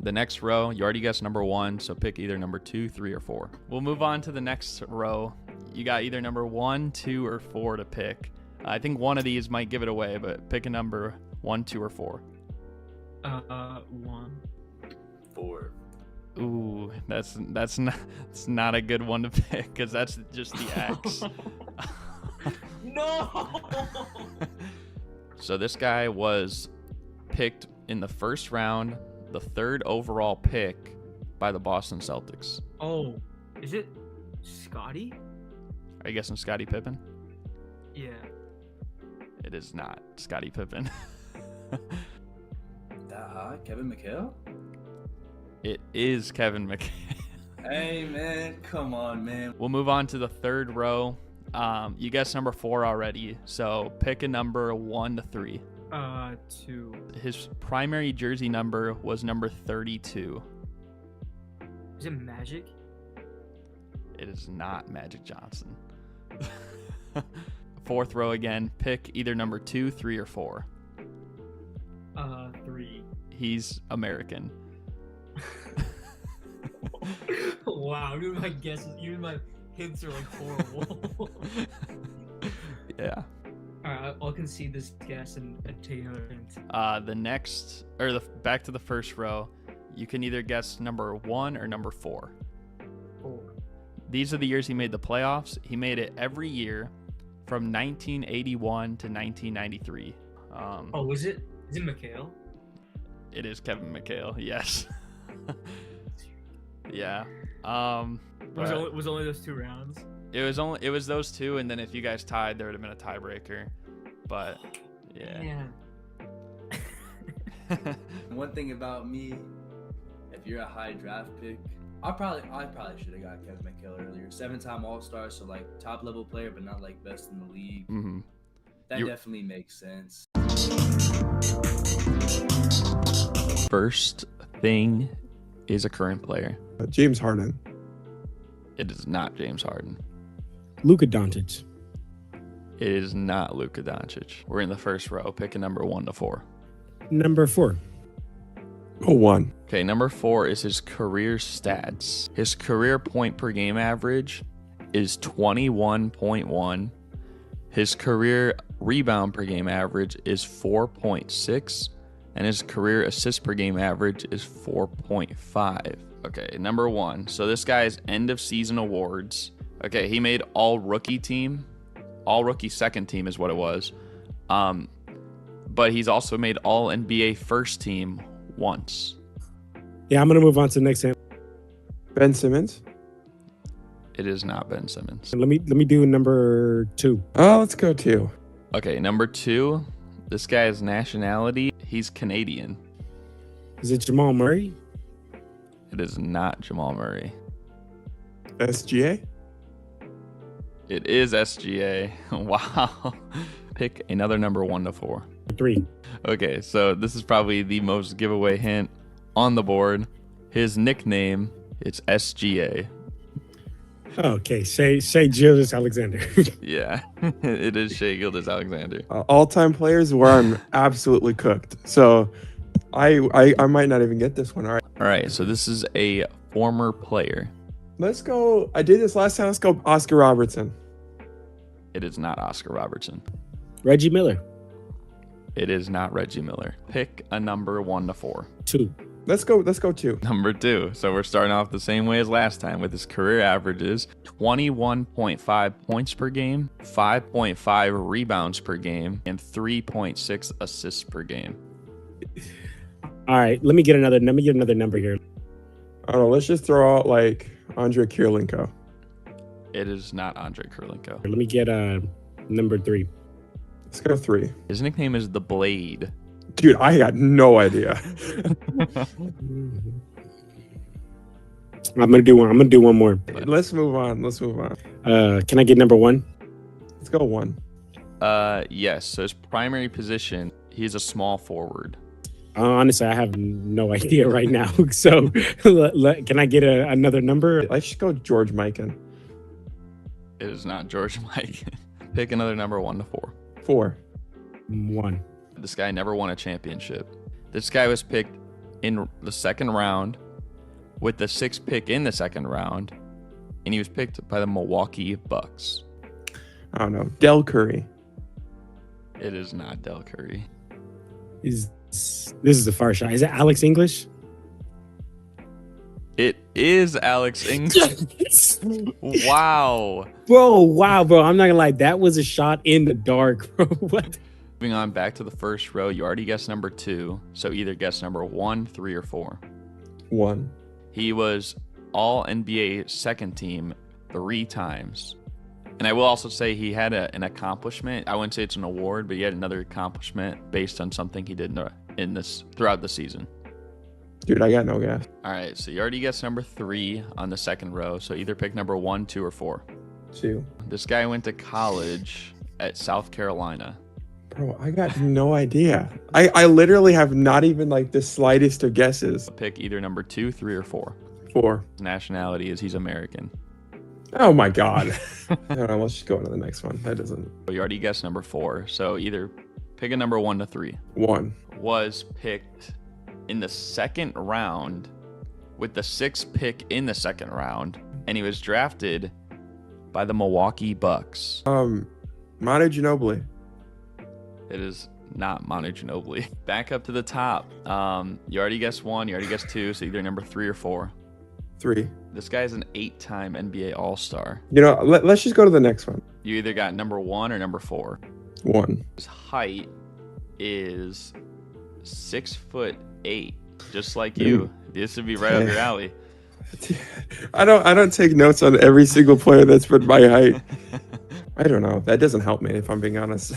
[SPEAKER 2] The next row, you already guessed number 1, so pick either number 2, 3, or 4. We'll move on to the next row. You got either number 1, 2, or 4 to pick. I think one of these might give it away, but pick a number 1, 2, or 4.
[SPEAKER 9] 1.
[SPEAKER 10] 4.
[SPEAKER 2] Ooh, that's not a good one to pick because that's just the X.
[SPEAKER 9] No.
[SPEAKER 2] So this guy was picked in the first round, the 3rd overall pick by the Boston Celtics.
[SPEAKER 9] Oh, is it Scotty?
[SPEAKER 2] Are you guessing Scottie Pippen?
[SPEAKER 9] Yeah.
[SPEAKER 2] It is not Scottie Pippen.
[SPEAKER 10] That high? Kevin McHale?
[SPEAKER 2] It is Kevin McHale.
[SPEAKER 10] Hey, man. Come on, man.
[SPEAKER 2] We'll move on to the 3rd row. You guessed number 4 already, so pick a number 1 to 3.
[SPEAKER 9] 2.
[SPEAKER 2] His primary jersey number was number 32.
[SPEAKER 9] Is it Magic?
[SPEAKER 2] It is not Magic Johnson. 4th row again. Pick either number 2, 3, or 4.
[SPEAKER 9] 3.
[SPEAKER 2] He's American.
[SPEAKER 9] Wow, even my guesses, even my hints are like horrible.
[SPEAKER 2] Yeah.
[SPEAKER 9] Alright, I'll concede this guess and take another hint.
[SPEAKER 2] Back to the 1st row. You can either guess number 1 or number 4.
[SPEAKER 9] 4.
[SPEAKER 2] These are the years he made the playoffs. He made it every year from 1981 to 1993.
[SPEAKER 9] Is it McHale?
[SPEAKER 2] It is Kevin McHale, yes. Yeah.
[SPEAKER 9] Was only those 2 rounds?
[SPEAKER 2] It was those 2, and then if you guys tied, there would have been a tiebreaker. But yeah.
[SPEAKER 10] One thing about me, if you're a high draft pick, I probably should have got Kevin McHale earlier. 7-time All-Star, so like top level player, but not like best in the league.
[SPEAKER 2] Mm-hmm.
[SPEAKER 10] That definitely makes sense.
[SPEAKER 2] First thing is a current player.
[SPEAKER 5] James Harden.
[SPEAKER 2] It is not James Harden.
[SPEAKER 3] Luka Doncic.
[SPEAKER 2] It is not Luka Doncic. We're in the 1st row. Pick a number 1 to 4.
[SPEAKER 3] Number 4.
[SPEAKER 5] 1.
[SPEAKER 2] Okay, number 4 is his career stats. His career point per game average is 21.1. His career rebound per game average is 4.6. And his career assist per game average is 4.5. Okay, number 1. So this guy's end of season awards. Okay, he made all rookie team. All rookie second team is what it was. But he's also made all NBA first team once.
[SPEAKER 3] Yeah, I'm going to move on to the next one.
[SPEAKER 5] Ben Simmons.
[SPEAKER 2] It is not Ben Simmons.
[SPEAKER 3] Let me do number 2.
[SPEAKER 5] Oh, let's go 2.
[SPEAKER 2] Okay, number 2. This guy's nationality, he's Canadian.
[SPEAKER 3] Is it Jamal Murray?
[SPEAKER 2] It is not Jamal Murray.
[SPEAKER 5] SGA.
[SPEAKER 2] It is SGA. Wow. Pick another number 1 to 4.
[SPEAKER 3] 3.
[SPEAKER 2] Okay, so this is probably the most giveaway hint on the board. His nickname, it's SGA.
[SPEAKER 3] Okay, Shai Gilgeous-Alexander.
[SPEAKER 2] Yeah, it is Shai Gilgeous-Alexander.
[SPEAKER 5] All-time players where I'm absolutely cooked. So I might not even get this one. All
[SPEAKER 2] right, so this is a former player.
[SPEAKER 5] Let's go. I did this last time. Let's go Oscar Robertson.
[SPEAKER 2] It is not Oscar Robertson.
[SPEAKER 3] Reggie Miller.
[SPEAKER 2] It is not Reggie Miller. Pick a number 1 to 4.
[SPEAKER 3] 2.
[SPEAKER 5] Let's go 2.
[SPEAKER 2] Number 2. So we're starting off the same way as last time with his career averages: 21.5 points per game, 5.5 rebounds per game, and 3.6 assists per game.
[SPEAKER 3] All right, let me get another number here.
[SPEAKER 5] I don't know. Let's just throw out like Andre Kirilenko.
[SPEAKER 2] It is not Andre Kirilenko.
[SPEAKER 3] Let me get number 3.
[SPEAKER 5] Let's go 3.
[SPEAKER 2] His nickname is The Blade.
[SPEAKER 5] Dude, I got no idea.
[SPEAKER 3] I'm gonna do one. I'm gonna do one more.
[SPEAKER 5] Let's move on. Let's move on.
[SPEAKER 3] Can I get number one?
[SPEAKER 5] Let's go one.
[SPEAKER 2] Yes. So his primary position, he's a small forward.
[SPEAKER 3] Honestly, I have no idea right now. So, can I get another number?
[SPEAKER 5] Let's just go George Mikan.
[SPEAKER 2] It is not George Mike. Pick another number 1 to 4.
[SPEAKER 5] 4.
[SPEAKER 3] 1.
[SPEAKER 2] This guy never won a championship. This guy was picked in the second round with the 6th pick in the second round, and he was picked by the Milwaukee Bucks.
[SPEAKER 5] I don't know. Del Curry.
[SPEAKER 2] It is not Del Curry.
[SPEAKER 3] This is a far shot. Is it Alex English?
[SPEAKER 2] It is Alex English. Wow.
[SPEAKER 3] Wow, bro. I'm not gonna lie. That was a shot in the dark, bro. What?
[SPEAKER 2] Moving on back to the first row, you already guessed number 2, so either guess number 1, 3, or 4.
[SPEAKER 5] 1.
[SPEAKER 2] He was all NBA second team 3 times. And I will also say he had an accomplishment. I wouldn't say it's an award, but he had another accomplishment based on something he did in this throughout the season.
[SPEAKER 5] Dude, I got no guess.
[SPEAKER 2] All right, so you already guessed number 3 on the second row, so either pick number 1, 2, or 4.
[SPEAKER 5] 2.
[SPEAKER 2] This guy went to college at South Carolina.
[SPEAKER 5] Bro, I got no idea. I literally have not even like the slightest of guesses.
[SPEAKER 2] Pick either number 2, 3, or 4.
[SPEAKER 5] 4.
[SPEAKER 2] His nationality is he's American.
[SPEAKER 5] Oh my god. No, let's just go on to the next one. That doesn't.
[SPEAKER 2] You already guessed number 4, so either pick a number 1 to 3.
[SPEAKER 5] 1.
[SPEAKER 2] Was picked in the second round with the 6th pick in the second round, and he was drafted by the Milwaukee Bucks.
[SPEAKER 5] Manu Ginobili.
[SPEAKER 2] It is not Manu Ginobili. Back up to the top. You already guessed 1, you already guessed 2, so either number 3 or 4.
[SPEAKER 5] 3.
[SPEAKER 2] This guy is an 8-time NBA All-Star.
[SPEAKER 5] You know, let's just go to the next one.
[SPEAKER 2] You either got number 1 or number 4.
[SPEAKER 5] 1.
[SPEAKER 2] His height is 6'8", just like you. This would be right up your alley.
[SPEAKER 5] I don't take notes on every single player that's put my height. I don't know. That doesn't help me if I'm being honest.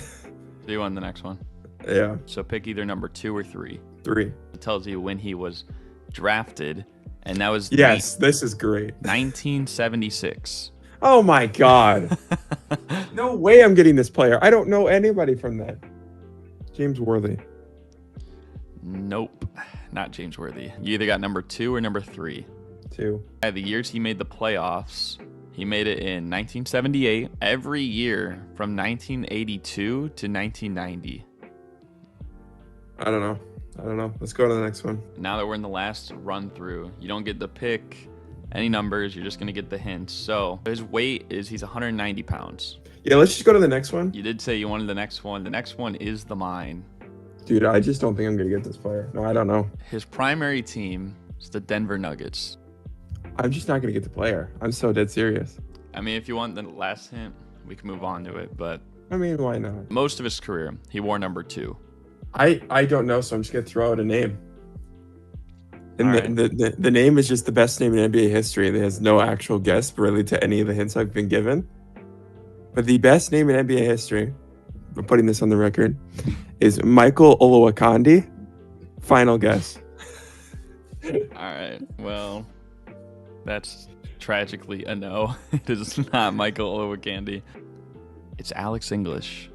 [SPEAKER 2] Do you want the next one?
[SPEAKER 5] Yeah.
[SPEAKER 2] So pick either number 2 or 3.
[SPEAKER 5] 3.
[SPEAKER 2] It tells you when he was drafted, and that was
[SPEAKER 5] yes. This is great.
[SPEAKER 2] 1976.
[SPEAKER 5] Oh my god. No way I'm getting this player. I don't know anybody from that. James Worthy.
[SPEAKER 2] Nope, not James Worthy. You either got number 2 or number 3.
[SPEAKER 5] 2.
[SPEAKER 2] The years he made the playoffs, he made it in 1978, every year from 1982 to 1990.
[SPEAKER 5] I don't know. Let's go to the next one.
[SPEAKER 2] Now that we're in the last run through, you don't get to pick any numbers. You're just going to get the hints. So his weight is he's 190 pounds.
[SPEAKER 5] Yeah, let's just go to the next one.
[SPEAKER 2] You did say you wanted the next one. The next one is the mine.
[SPEAKER 5] Dude, I just don't think I'm going to get this player. No, I don't know.
[SPEAKER 2] His primary team is the Denver Nuggets.
[SPEAKER 5] I'm just not going to get the player. I'm so dead serious.
[SPEAKER 2] I mean, if you want the last hint, we can move on to it. But
[SPEAKER 5] I mean, why not?
[SPEAKER 2] Most of his career, he wore number 2.
[SPEAKER 5] I don't know, so I'm just going to throw out a name. And
[SPEAKER 2] right.
[SPEAKER 5] the name is just the best name in NBA history. It has no actual guess really to any of the hints I've been given. But the best name in NBA history, I'm putting this on the record, is Michael Olowokandi. Final guess.
[SPEAKER 2] All right. Well, that's tragically a no. It is not Michael Olowokandi. It's Alex English.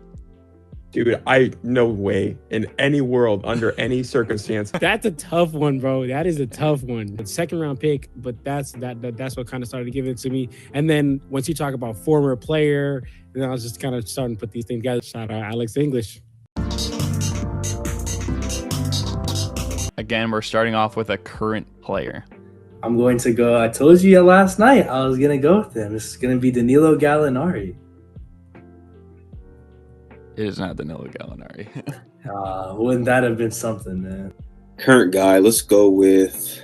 [SPEAKER 5] Dude, no way in any world, under any circumstance.
[SPEAKER 3] That's a tough one, bro. That is a tough one. The second round pick, but that's what kind of started giving it to me. And then once you talk about former player, then I was just kind of starting to put these things together. Shout out Alex English.
[SPEAKER 2] Again, we're starting off with a current player.
[SPEAKER 10] I'm going to go. I told you last night I was going to go with him. This is going to be Danilo Gallinari.
[SPEAKER 2] It is not Danilo Gallinari.
[SPEAKER 10] Wouldn't that have been something, man?
[SPEAKER 7] Current guy, let's go with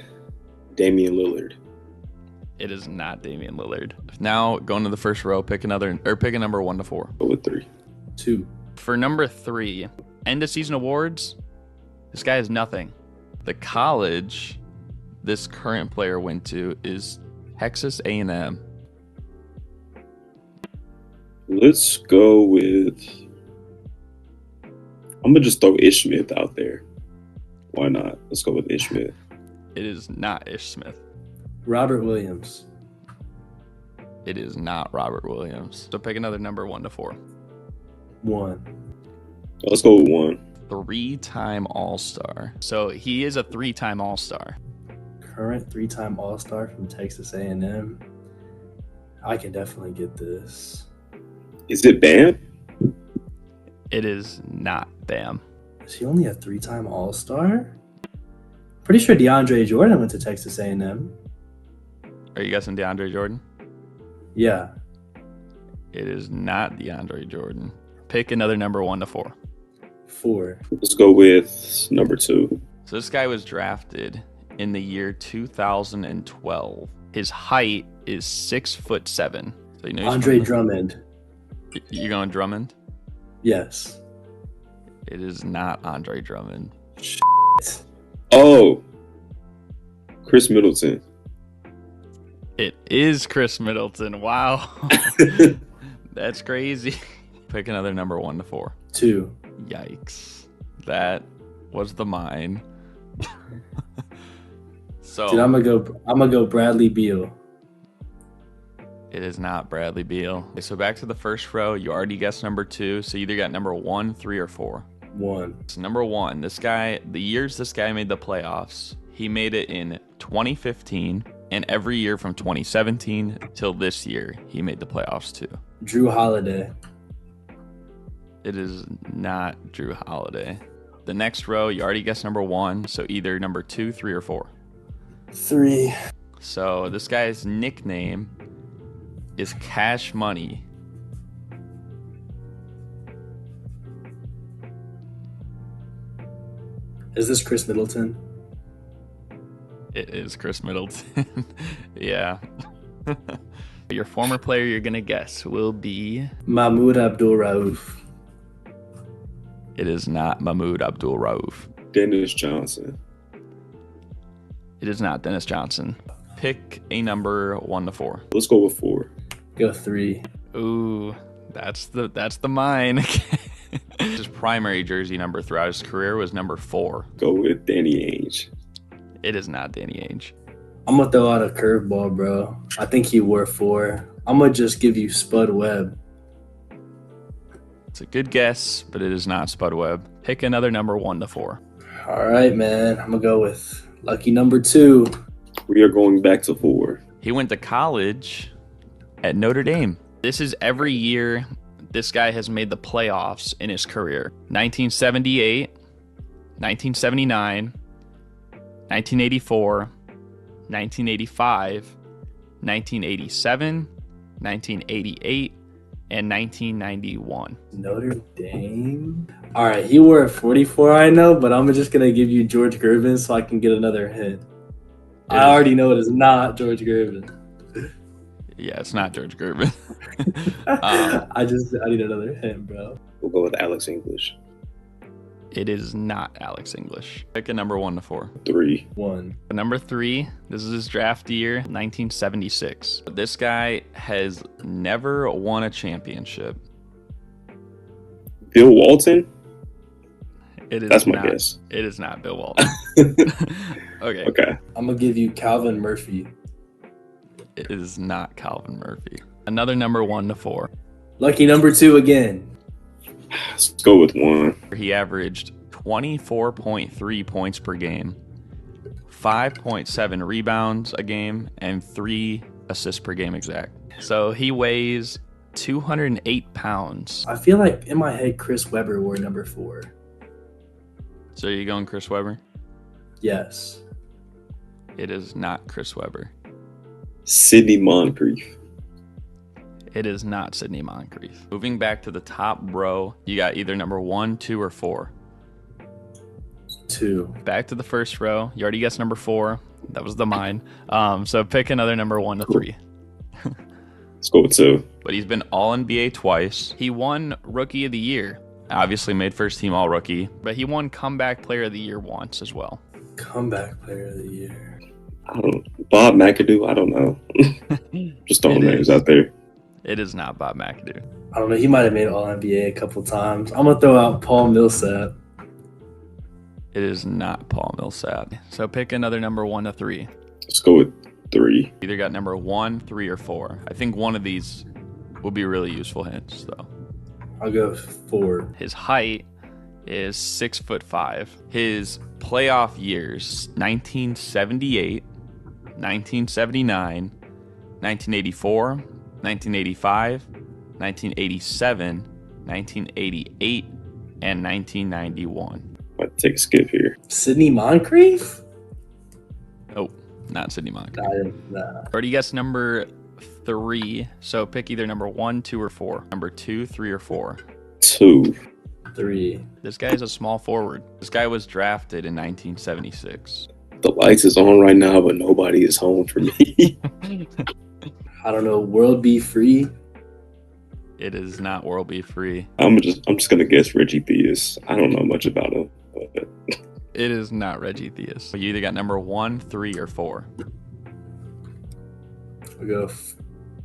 [SPEAKER 7] Damian Lillard.
[SPEAKER 2] It is not Damian Lillard. Now, going to the first row, pick a number 1 to 4.
[SPEAKER 7] Go with 3.
[SPEAKER 10] 2.
[SPEAKER 2] For number 3, end of season awards, this guy is nothing. The college this current player went to is Texas A&M.
[SPEAKER 7] Let's go with... I'm going to just throw Ish Smith out there. Why not? Let's go with Ish Smith.
[SPEAKER 2] It is not Ish Smith.
[SPEAKER 10] Robert Williams.
[SPEAKER 2] It is not Robert Williams. So pick another number 1 to 4.
[SPEAKER 10] 1.
[SPEAKER 7] Let's go with 1.
[SPEAKER 2] 3-time All-Star. So he is a 3-time All-Star.
[SPEAKER 10] Current 3-time All-Star from Texas A&M. I can definitely get this.
[SPEAKER 7] Is it Bam?
[SPEAKER 2] It is not Bam.
[SPEAKER 10] Is he only a 3-time All-Star? Pretty sure DeAndre Jordan went to Texas A&M.
[SPEAKER 2] Are you guessing DeAndre Jordan?
[SPEAKER 10] Yeah.
[SPEAKER 2] It is not DeAndre Jordan. Pick another number 1 to 4.
[SPEAKER 10] 4.
[SPEAKER 7] Let's go with number 2.
[SPEAKER 2] So this guy was drafted in the year 2012. His height is 6'7". So you know
[SPEAKER 10] Andre Drummond.
[SPEAKER 2] You going Drummond?
[SPEAKER 10] Yes.
[SPEAKER 2] It is not Andre Drummond.
[SPEAKER 7] Oh, Chris Middleton.
[SPEAKER 2] It is Chris Middleton. Wow. That's crazy. Pick another number 1 to 4.
[SPEAKER 10] 2.
[SPEAKER 2] Yikes. That was the mine. So
[SPEAKER 10] Dude, I'm gonna go Bradley Beal.
[SPEAKER 2] it is not Bradley Beal. Okay, so back to the first row. You already guessed number 2. So you either got number 1, 3, or 4.
[SPEAKER 10] 1.
[SPEAKER 2] So number 1, this guy, the years this guy made the playoffs, he made it in 2015, and every year from 2017 till this year, he made the playoffs too.
[SPEAKER 10] Drew Holiday.
[SPEAKER 2] It is not Drew Holiday. The next row, you already guessed number 1, so either number 2, 3, or 4.
[SPEAKER 10] 3.
[SPEAKER 2] So this guy's nickname is Cash Money.
[SPEAKER 10] Is this Chris Middleton?
[SPEAKER 2] It is Chris Middleton. Yeah. Your former player you're going to guess will be...
[SPEAKER 10] Mahmoud Abdul-Rauf.
[SPEAKER 2] It is not Mahmoud Abdul-Rauf.
[SPEAKER 7] Dennis Johnson.
[SPEAKER 2] It is not Dennis Johnson. Pick a number 1 to 4.
[SPEAKER 7] Let's go with 4.
[SPEAKER 10] Go 3.
[SPEAKER 2] Ooh, that's the mine. His primary jersey number throughout his career was number 4.
[SPEAKER 7] Go with Danny Ainge.
[SPEAKER 2] It is not Danny Ainge.
[SPEAKER 10] I'm gonna throw out a curveball, bro. I think he wore 4. I'm gonna just give you Spud Webb.
[SPEAKER 2] It's a good guess, but it is not Spud Webb. Pick another number 1 to 4.
[SPEAKER 10] All right, man. I'm gonna go with lucky number 2.
[SPEAKER 7] We are going back to 4.
[SPEAKER 2] He went to college at Notre Dame. This is every year this guy has made the playoffs in his career. 1978, 1979, 1984, 1985, 1987, 1988, and 1991.
[SPEAKER 10] Notre Dame. All right, he wore 44, I know, but I'm just gonna give you George Gervin so I can get another hint. I already know it is not George Gervin.
[SPEAKER 2] Yeah, it's not George Gervin.
[SPEAKER 10] I need another hint, bro.
[SPEAKER 7] We'll go with Alex English.
[SPEAKER 2] It is not Alex English. Pick a number 1 to 4.
[SPEAKER 7] 3.
[SPEAKER 10] 1.
[SPEAKER 2] Number 3, this is his draft year, 1976. This guy has never won a championship.
[SPEAKER 7] Bill Walton?
[SPEAKER 2] That's
[SPEAKER 7] my guess.
[SPEAKER 2] It is not Bill Walton. Okay.
[SPEAKER 10] I'm going to give you Calvin Murphy.
[SPEAKER 2] It is not Calvin Murphy. Another number 1 to 4.
[SPEAKER 10] Lucky number 2 again.
[SPEAKER 7] Let's go with 1.
[SPEAKER 2] He averaged 24.3 points per game, 5.7 rebounds a game, and 3 assists per game exact. So he weighs 208 pounds.
[SPEAKER 10] I feel like in my head, Chris Webber wore number 4.
[SPEAKER 2] So are you going Chris Webber?
[SPEAKER 10] Yes.
[SPEAKER 2] It is not Chris Webber.
[SPEAKER 7] Sidney Moncrief.
[SPEAKER 2] It is not Sidney Moncrief. Moving back to the top row, you got either number 1, 2, or 4.
[SPEAKER 10] 2.
[SPEAKER 2] Back to the first row. You already guessed number 4. That was the mine. So pick another number 1 to 3.
[SPEAKER 7] Let's go with 2.
[SPEAKER 2] But he's been All-NBA twice. He won Rookie of the Year. Obviously made first team All-Rookie. But he won Comeback Player of the Year once as well.
[SPEAKER 10] Comeback Player of the Year.
[SPEAKER 7] Bob McAdoo? I don't know. Just throwing names out there.
[SPEAKER 2] It is not Bob McAdoo.
[SPEAKER 10] I don't know. He might have made All-NBA a couple times. I'm going to throw out Paul Millsap.
[SPEAKER 2] It is not Paul Millsap. So pick another number 1 to 3.
[SPEAKER 7] Let's go with 3.
[SPEAKER 2] Either got number 1, 3, or 4. I think one of these will be really useful hints, though.
[SPEAKER 10] I'll go 4.
[SPEAKER 2] His height is 6'5". His playoff years: 1978, 1979, 1984, 1985, 1987, 1988, and 1991.
[SPEAKER 7] I'd take a skip here.
[SPEAKER 10] Sidney Moncrief?
[SPEAKER 2] Nope, not Sidney Moncrief.
[SPEAKER 10] Nah.
[SPEAKER 2] Already guessed number 3, so pick either number 1, 2, or 4. Number 2, 3, or 4.
[SPEAKER 7] 2.
[SPEAKER 10] 3.
[SPEAKER 2] This guy is a small forward. This guy was drafted in 1976.
[SPEAKER 7] The lights is on right now, but nobody is home for me.
[SPEAKER 10] I don't know. World Be Free?
[SPEAKER 2] It is not World Be Free.
[SPEAKER 7] I'm just gonna guess Reggie Theus. I don't know much about him. But...
[SPEAKER 2] It is not Reggie Theus. You either got number 1, 3, or 4.
[SPEAKER 10] I'll go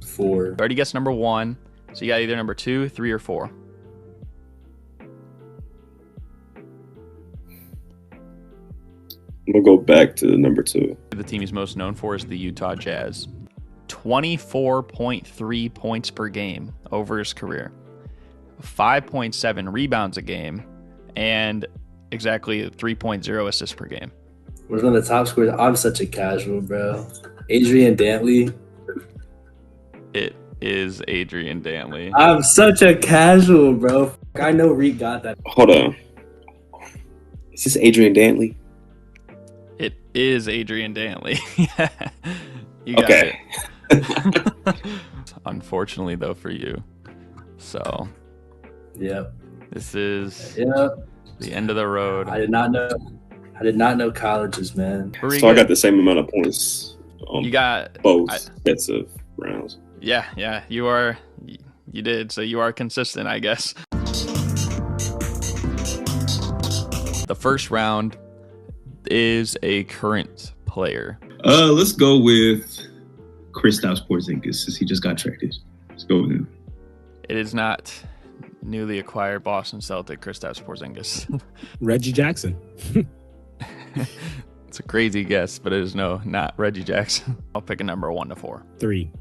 [SPEAKER 10] 4.
[SPEAKER 2] Already guessed number 1, so you got either number 2, 3, or 4.
[SPEAKER 7] I'm gonna go back to number 2.
[SPEAKER 2] The team he's most known for is the Utah Jazz. 24.3 points per game over his career, 5.7 rebounds a game, and exactly 3.0 assists per game.
[SPEAKER 10] Was one of the top scorers. I'm such a casual, bro. Adrian Dantley.
[SPEAKER 2] It is Adrian Dantley.
[SPEAKER 10] I'm such a casual, bro. I know Reek got that.
[SPEAKER 7] Hold on. Is this Adrian Dantley?
[SPEAKER 2] It is Adrian Dantley. You got
[SPEAKER 7] Okay.
[SPEAKER 2] it. Unfortunately, though, for you. So,
[SPEAKER 10] Yep.
[SPEAKER 2] this is
[SPEAKER 10] Yep.
[SPEAKER 2] the end of the road.
[SPEAKER 10] I did not know colleges, man.
[SPEAKER 2] Pretty
[SPEAKER 7] So I
[SPEAKER 2] good.
[SPEAKER 7] got the same amount of points on
[SPEAKER 2] You got
[SPEAKER 7] both sets of rounds.
[SPEAKER 2] Yeah, you did. So you are consistent, I guess. The first round is a current player.
[SPEAKER 11] Let's go with Kristaps Porzingis since he just got traded. Let's go with him.
[SPEAKER 2] It is not newly acquired Boston Celtic Kristaps Porzingis.
[SPEAKER 3] Reggie Jackson.
[SPEAKER 2] It's a crazy guess, but it is not Reggie Jackson. I'll pick a number 1 to 4.
[SPEAKER 3] 3.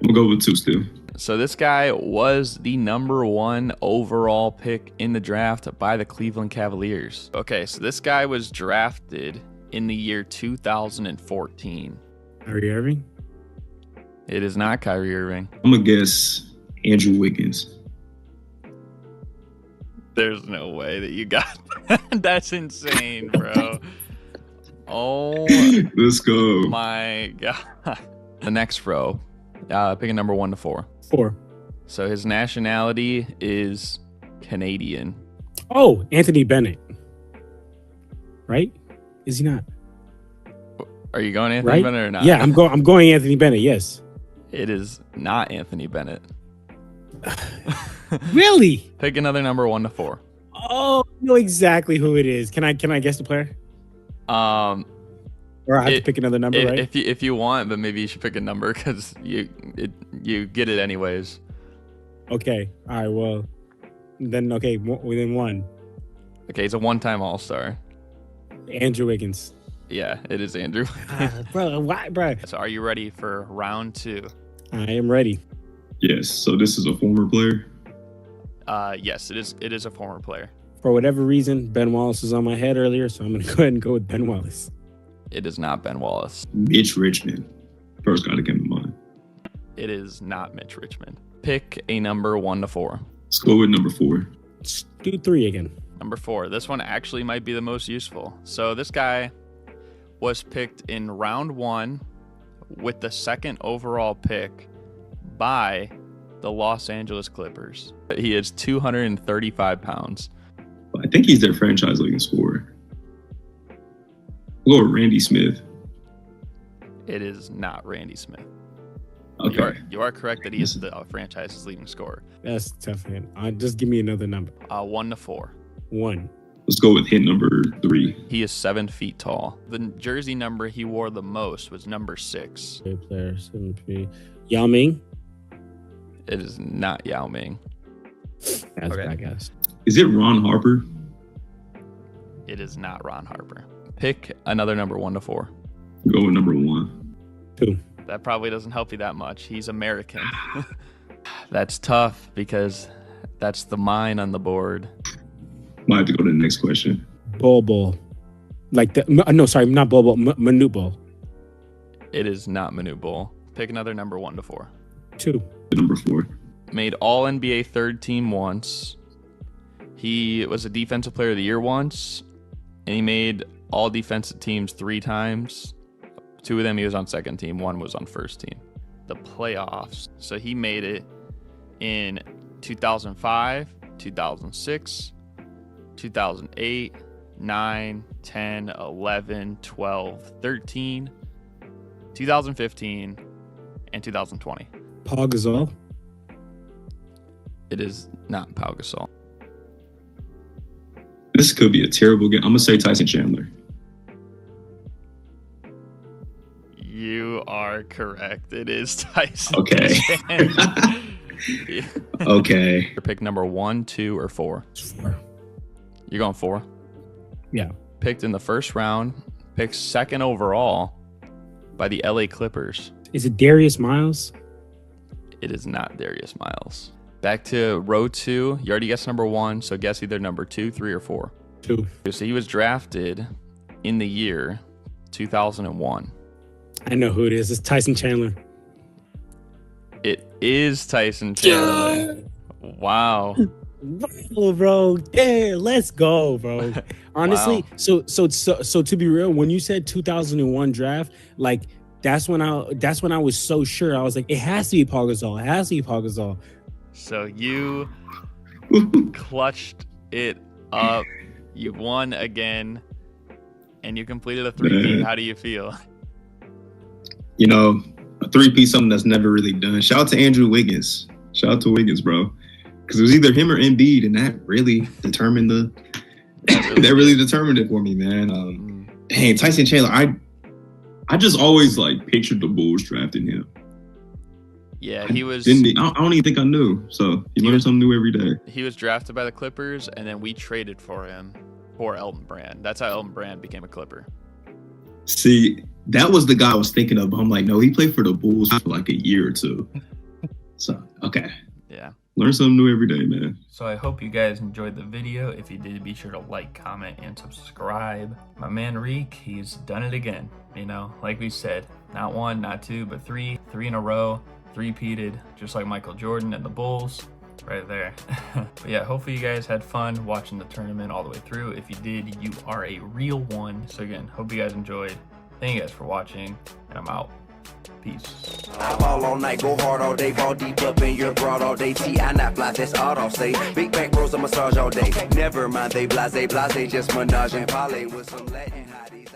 [SPEAKER 11] We'll go with 2 still.
[SPEAKER 2] So this guy was the number 1 overall pick in the draft by the Cleveland Cavaliers. Okay, so this guy was drafted in the year 2014.
[SPEAKER 3] Kyrie Irving?
[SPEAKER 2] It is not Kyrie Irving.
[SPEAKER 11] I'm going to guess Andrew Wiggins.
[SPEAKER 2] There's no way that you got that. That's insane, bro. Oh,
[SPEAKER 11] Let's go.
[SPEAKER 2] my God. The next row, pick a number 1 to 4.
[SPEAKER 3] 4.
[SPEAKER 2] So his nationality is Canadian.
[SPEAKER 3] Oh, Anthony Bennett. Right? Is he not?
[SPEAKER 2] Are you going Anthony
[SPEAKER 3] Right?
[SPEAKER 2] Bennett or not?
[SPEAKER 3] Yeah, I'm going Anthony Bennett. Yes.
[SPEAKER 2] It is not Anthony Bennett.
[SPEAKER 3] Really?
[SPEAKER 2] Pick another number 1 to 4.
[SPEAKER 3] Oh, I know exactly who it is. Can I guess the player? Or I have to pick another number, right?
[SPEAKER 2] If you want, but maybe you should pick a number because you get it anyways.
[SPEAKER 3] Okay. All right. Well, then within 1.
[SPEAKER 2] Okay, he's a one-time All-Star.
[SPEAKER 3] Andrew Wiggins.
[SPEAKER 2] Yeah, it is Andrew.
[SPEAKER 3] Bro, why, bro?
[SPEAKER 2] So are you ready for round 2?
[SPEAKER 3] I am ready.
[SPEAKER 11] Yes, so this is a former player.
[SPEAKER 2] Yes, it is a former player.
[SPEAKER 3] For whatever reason, Ben Wallace was on my head earlier, so I'm going to go ahead and go with Ben Wallace.
[SPEAKER 2] It is not Ben Wallace.
[SPEAKER 11] Mitch Richmond. First guy that came to mind.
[SPEAKER 2] It is not Mitch Richmond. Pick a number 1 to 4.
[SPEAKER 11] Let's go with number 4.
[SPEAKER 3] Let's do 3 again.
[SPEAKER 2] Number 4. This one actually might be the most useful. So this guy was picked in round 1 with the 2nd overall pick by the Los Angeles Clippers. He is 235 pounds.
[SPEAKER 11] I think he's their franchise leading scorer. We'll go with Randy Smith.
[SPEAKER 2] It is not Randy Smith.
[SPEAKER 11] Okay.
[SPEAKER 2] You are correct that he is the franchise's leading scorer.
[SPEAKER 3] That's tough, man. Just give me another number.
[SPEAKER 2] 1 to 4.
[SPEAKER 3] 1.
[SPEAKER 11] Let's go with hint number 3.
[SPEAKER 2] He is 7 feet tall. The jersey number he wore the most was number 6.
[SPEAKER 3] Great player, 7 feet. Yao Ming?
[SPEAKER 2] It is not Yao Ming.
[SPEAKER 3] That's what I guess.
[SPEAKER 11] Is it Ron Harper?
[SPEAKER 2] It is not Ron Harper. Pick another number 1 to 4.
[SPEAKER 11] Go with number 1.
[SPEAKER 3] 2.
[SPEAKER 2] That probably doesn't help you that much. He's American. That's tough because that's the mine on the board.
[SPEAKER 11] Might have to go to the next question.
[SPEAKER 3] Bol. Like the no, sorry, not Bol. Manute Bol.
[SPEAKER 2] It is not Manute Bol. Pick another number 1 to 4.
[SPEAKER 3] 2.
[SPEAKER 11] Number 4.
[SPEAKER 2] Made all NBA third team once. He was a defensive player of the year once, and he made all defensive teams 3 times. 2 of them he was on second team, 1 was on first team. The playoffs. So he made it in 2005, 2006, 2008, 9, 10, 11, 12, 13, 2015, and 2020.
[SPEAKER 3] Paul Gasol.
[SPEAKER 2] It is not Pau Gasol.
[SPEAKER 11] This could be a terrible game. I'm going to say Tyson Chandler.
[SPEAKER 2] You are correct. It is Tyson.
[SPEAKER 11] Okay. Okay.
[SPEAKER 2] Pick number 1, 2, or 4.
[SPEAKER 3] 4.
[SPEAKER 2] You're going 4?
[SPEAKER 3] Yeah.
[SPEAKER 2] Picked in the first round. Picked second overall by the LA Clippers.
[SPEAKER 3] Is it Darius Miles?
[SPEAKER 2] It is not Darius Miles. Back to row 2. You already guessed number 1, so guess either number 2, 3, or 4.
[SPEAKER 3] 2.
[SPEAKER 2] So he was drafted in the year 2001.
[SPEAKER 3] I know who it is. It's Tyson Chandler.
[SPEAKER 2] It is Tyson Chandler. Wow.
[SPEAKER 3] Bro. Yeah, let's go, bro. Honestly,
[SPEAKER 2] Wow.
[SPEAKER 3] so to be real, when you said 2001 draft, like that's when I was so sure. I was like, it has to be Paul Gasol. It has to be Paul Gasol.
[SPEAKER 2] So you clutched it up. You won again, and you completed a 3-peat. How do you feel?
[SPEAKER 11] You know, a 3-piece, something that's never really done. Shout out to Andrew Wiggins. Shout out to Wiggins, bro. Because it was either him or Embiid, and that really determined determined it for me, man. Dang, Tyson Chandler, I just always like pictured the Bulls drafting him.
[SPEAKER 2] Yeah, he was.
[SPEAKER 11] I don't even think I knew. So you learn something new every day.
[SPEAKER 2] He was drafted by the Clippers, and then we traded for him for Elton Brand. That's how Elton Brand became a Clipper.
[SPEAKER 11] See, that was the guy I was thinking of. I'm like, no, he played for the Bulls for like a year or 2. So, okay.
[SPEAKER 2] Yeah.
[SPEAKER 11] Learn something new every day, man.
[SPEAKER 1] So I hope you guys enjoyed the video. If you did, be sure to like, comment, and subscribe. My man Reek, he's done it again. You know, like we said, not 1, not 2, but 3 in a row, 3-peated, just like Michael Jordan and the Bulls. Right there. But yeah, hopefully you guys had fun watching the tournament all the way through. If you did, you are a real one. So again, hope you guys enjoyed. Thank you guys for watching, and I'm out. Peace.
[SPEAKER 12] I ball all night, go hard all day, ball deep up in your broad all day. I not fly, that's all I'll say. Big back rolls, a massage all day. Never mind, they blase, just menage and parlay with some Latin hotties.